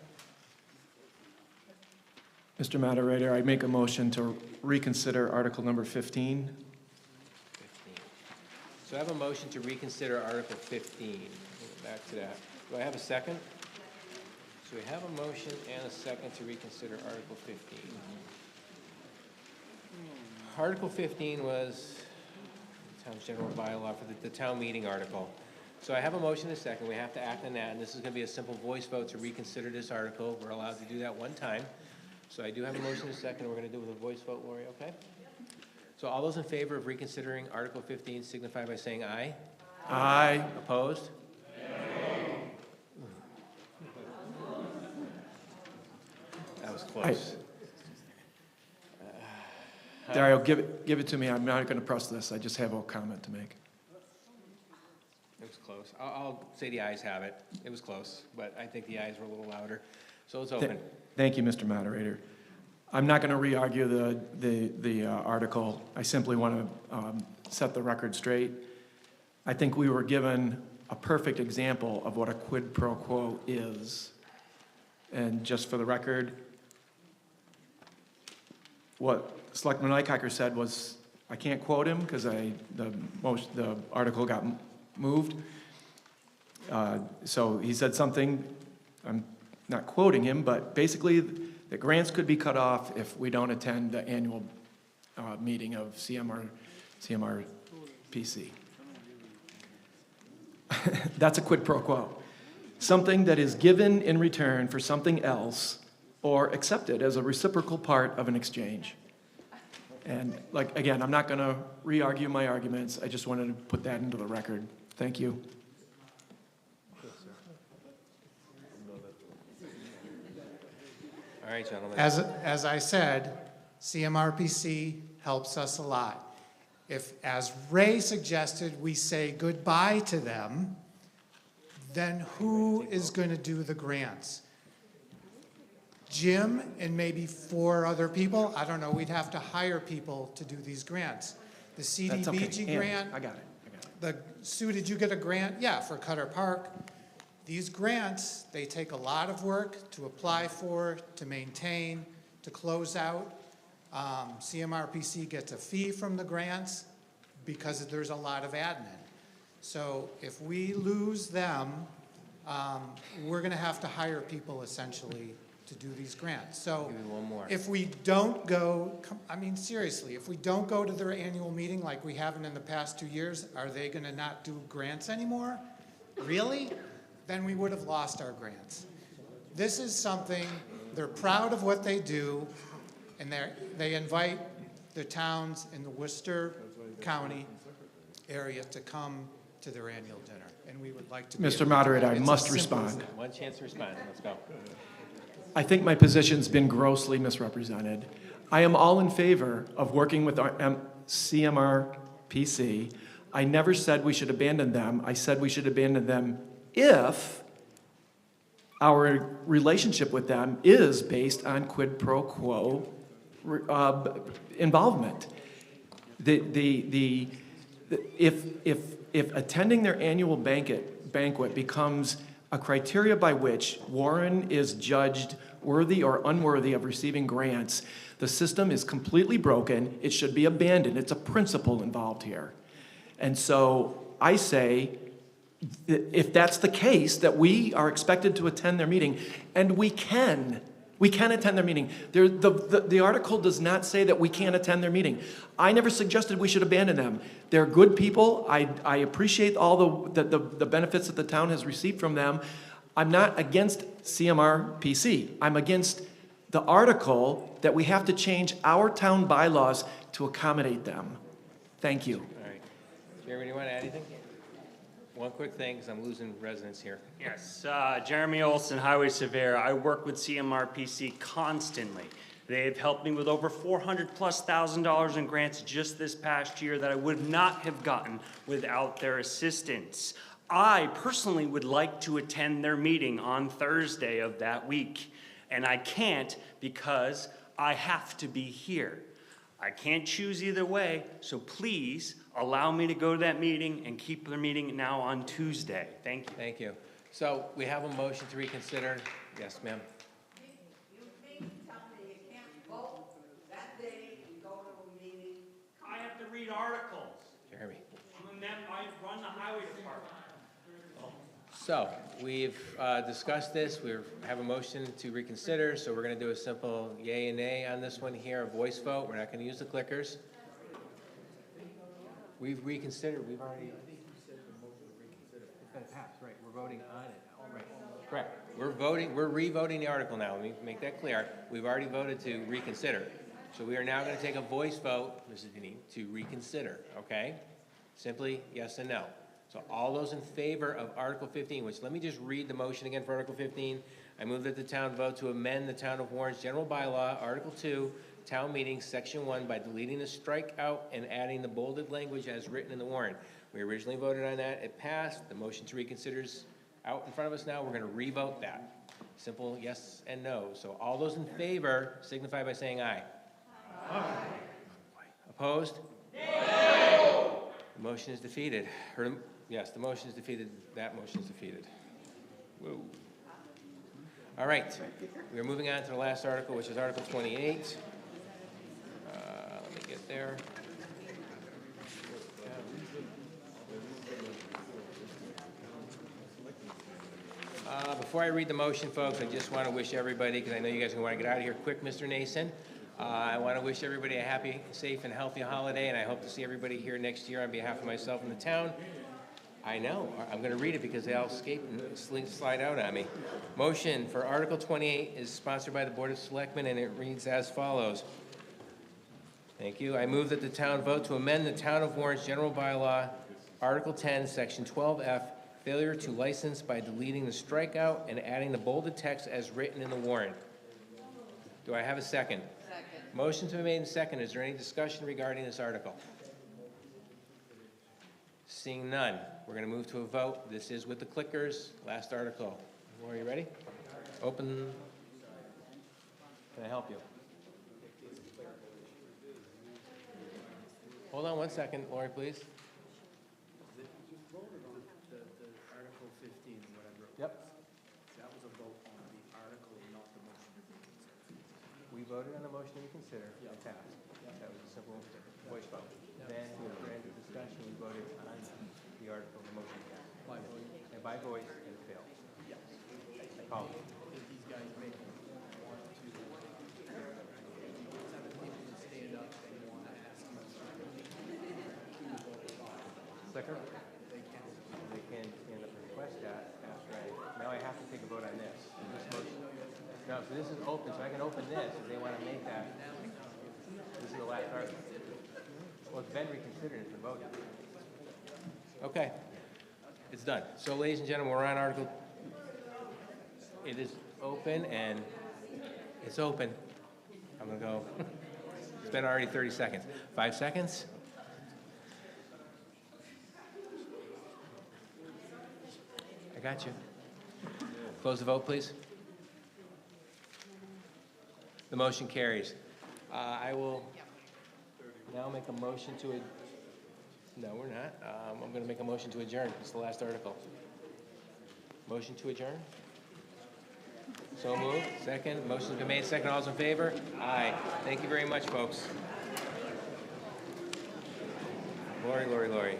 Mr. Moderator, I make a motion to reconsider Article number 15. 15. So I have a motion to reconsider Article 15. We'll get back to that. Do I have a second? So we have a motion and a second to reconsider Article 15. Article 15 was the town's general bylaw for the town meeting article. So I have a motion and a second. We have to act on that, and this is going to be a simple voice vote to reconsider this article. We're allowed to do that one time. So I do have a motion and a second. We're going to do it with a voice vote, Lori, okay? So all those in favor of reconsidering Article 15 signify by saying aye. Aye. Opposed? That was close. Dario, give it to me. I'm not going to press this. I just have a comment to make. It was close. I'll say the ayes have it. It was close, but I think the ayes were a little louder. So it's open. Thank you, Mr. Moderator. I'm not going to re-argue the article. I simply want to set the record straight. I think we were given a perfect example of what a quid pro quo is. And just for the record, what Selectman Lighthizer said was, I can't quote him because the article got moved. So he said something, I'm not quoting him, but basically the grants could be cut off if we don't attend the annual meeting of CMRPC. That's a quid pro quo. Something that is given in return for something else or accepted as a reciprocal part of an exchange. And like, again, I'm not going to re-argue my arguments. I just wanted to put that into the record. Thank you. All right, gentlemen. As I said, CMRPC helps us a lot. If, as Ray suggested, we say goodbye to them, then who is going to do the grants? Jim and maybe 4 other people? I don't know, we'd have to hire people to do these grants. The That's okay. CDBG Ann, grant. I got it. Sue, did you get a grant? Yeah, for Cutter Park. These grants, they take a lot of work to apply for, to maintain, to close out. CMRPC gets a fee from the grants because there's a lot of admin. So if we lose them, we're going to have to hire people essentially to do these grants. So Give me one more. if we don't go, I mean, seriously, if we don't go to their annual meeting like we haven't in the past 2 years, are they going to not do grants anymore? Really? Then we would have lost our grants. This is something, they're proud of what they do, and they invite the towns in the Worcester County area to come to their annual dinner, and we would like to be able Mr. to do Moderator, that. I It's must as simple as respond. that. One chance to respond. Let's go. I think my position's been grossly misrepresented. I am all in favor of working with our CMRPC. I never said we should abandon them. I said we should abandon them if our relationship with them is based on quid pro quo involvement. If attending their annual banquet becomes a criteria by which Warren is judged worthy or unworthy of receiving grants, the system is completely broken. It should be abandoned. It's a principle involved here. And so I say, if that's the case, that we are expected to attend their meeting, and we can attend their meeting. The article does not say that we can't attend their meeting. I never suggested we should abandon them. They're good people. I appreciate all the benefits that the town has received from them. I'm not against CMRPC. I'm against the article that we have to change our town bylaws to accommodate them. Thank you. All right. Jeremy, do you want to add anything? One quick thing, because I'm losing residents here. Yes, Jeremy Olson, Highway Surveyor. I work with CMRPC constantly. They've helped me with over $400,000+ in grants just this past year that I would not have gotten without their assistance. I personally would like to attend their meeting on Thursday of that week, and I can't because I have to be here. I can't choose either way, so please allow me to go to that meeting and keep the meeting now on Tuesday. Thank you. Thank you. So we have a motion to reconsider. Yes, ma'am. You mean to tell me you can't vote that day and go to a meeting? I have to read articles. Jeremy. I run the highway department. So, we've discussed this, we have a motion to reconsider, so we're gonna do a simple yay and nay on this one here, a voice vote, we're not gonna use the clickers. We've reconsidered, we've already. It's gonna pass, right, we're voting on it now, right, correct. We're re-voting the article now, let me make that clear. We've already voted to reconsider. So we are now gonna take a voice vote, Mrs. Deneen, to reconsider, okay? Simply yes and no. So all those in favor of Article 15, which, let me just read the motion again for Article 15. I move that the town vote to amend the Town of Warren's general bylaw, Article 2, Town Meeting, Section 1, by deleting the strikeout and adding the bolded language as written in the warrant. We originally voted on that, it passed. The motion to reconsider is out in front of us now. We're gonna re-vote that. Simple yes and no. So all those in favor signify by saying aye. Aye. Opposed? No. The motion is defeated. Yes, the motion is defeated. That motion is defeated. Whoa. All right, we are moving on to the last article, which is Article 28. Let me get there. Before I read the motion, folks, I just want to wish everybody, because I know you guys are going to want to get out of here quick, Mr. Nason. I want to wish everybody a happy, safe, and healthy holiday, and I hope to see everybody here next year on behalf of myself and the town. I know, I'm going to read it because they all escape and slide out on me. Motion for Article 28 is sponsored by the Board of Selectmen, and it reads as follows. Thank you. I move that the town vote to amend the Town of Warren's general bylaw, Article 10, Section 12F, failure to license by deleting the strikeout and adding the bolded text as written in the warrant. Do I have a second? Second. Motion's been made and second. Is there any discussion regarding this article? Seeing none, we're going to move to a vote. This is with the clickers. Last article. Are you ready? Open. Can I help you? Hold on 1 second, Lori, please. Yep. That was a vote on the article, not the motion. We voted on the motion to reconsider. It passed. That was a simple voice vote. Then we were into discussion. We voted on the article, the motion passed. By voice. And by voice, and it failed. Yes. I called it. These guys may want to stand up and want to ask you. Second? They can stand up and request that after now I have to take a vote on this. This motion. No, so this is open, so I can open this if they want to make that. This is the last article. Well, it's been reconsidered, it's been voted. Okay, it's done. So, ladies and gentlemen, we're on Article. It is open and it's open. I'm gonna go. It's been already 30 seconds. 5 seconds. I got you. Close the vote, please. The motion carries. I will now make a motion to, no, we're not. I'm going to make a motion to adjourn. It's the last article. Motion to adjourn? So moved. Second. Motion's been made. Second. All those in favor? Aye. Thank you very much, folks. Lori.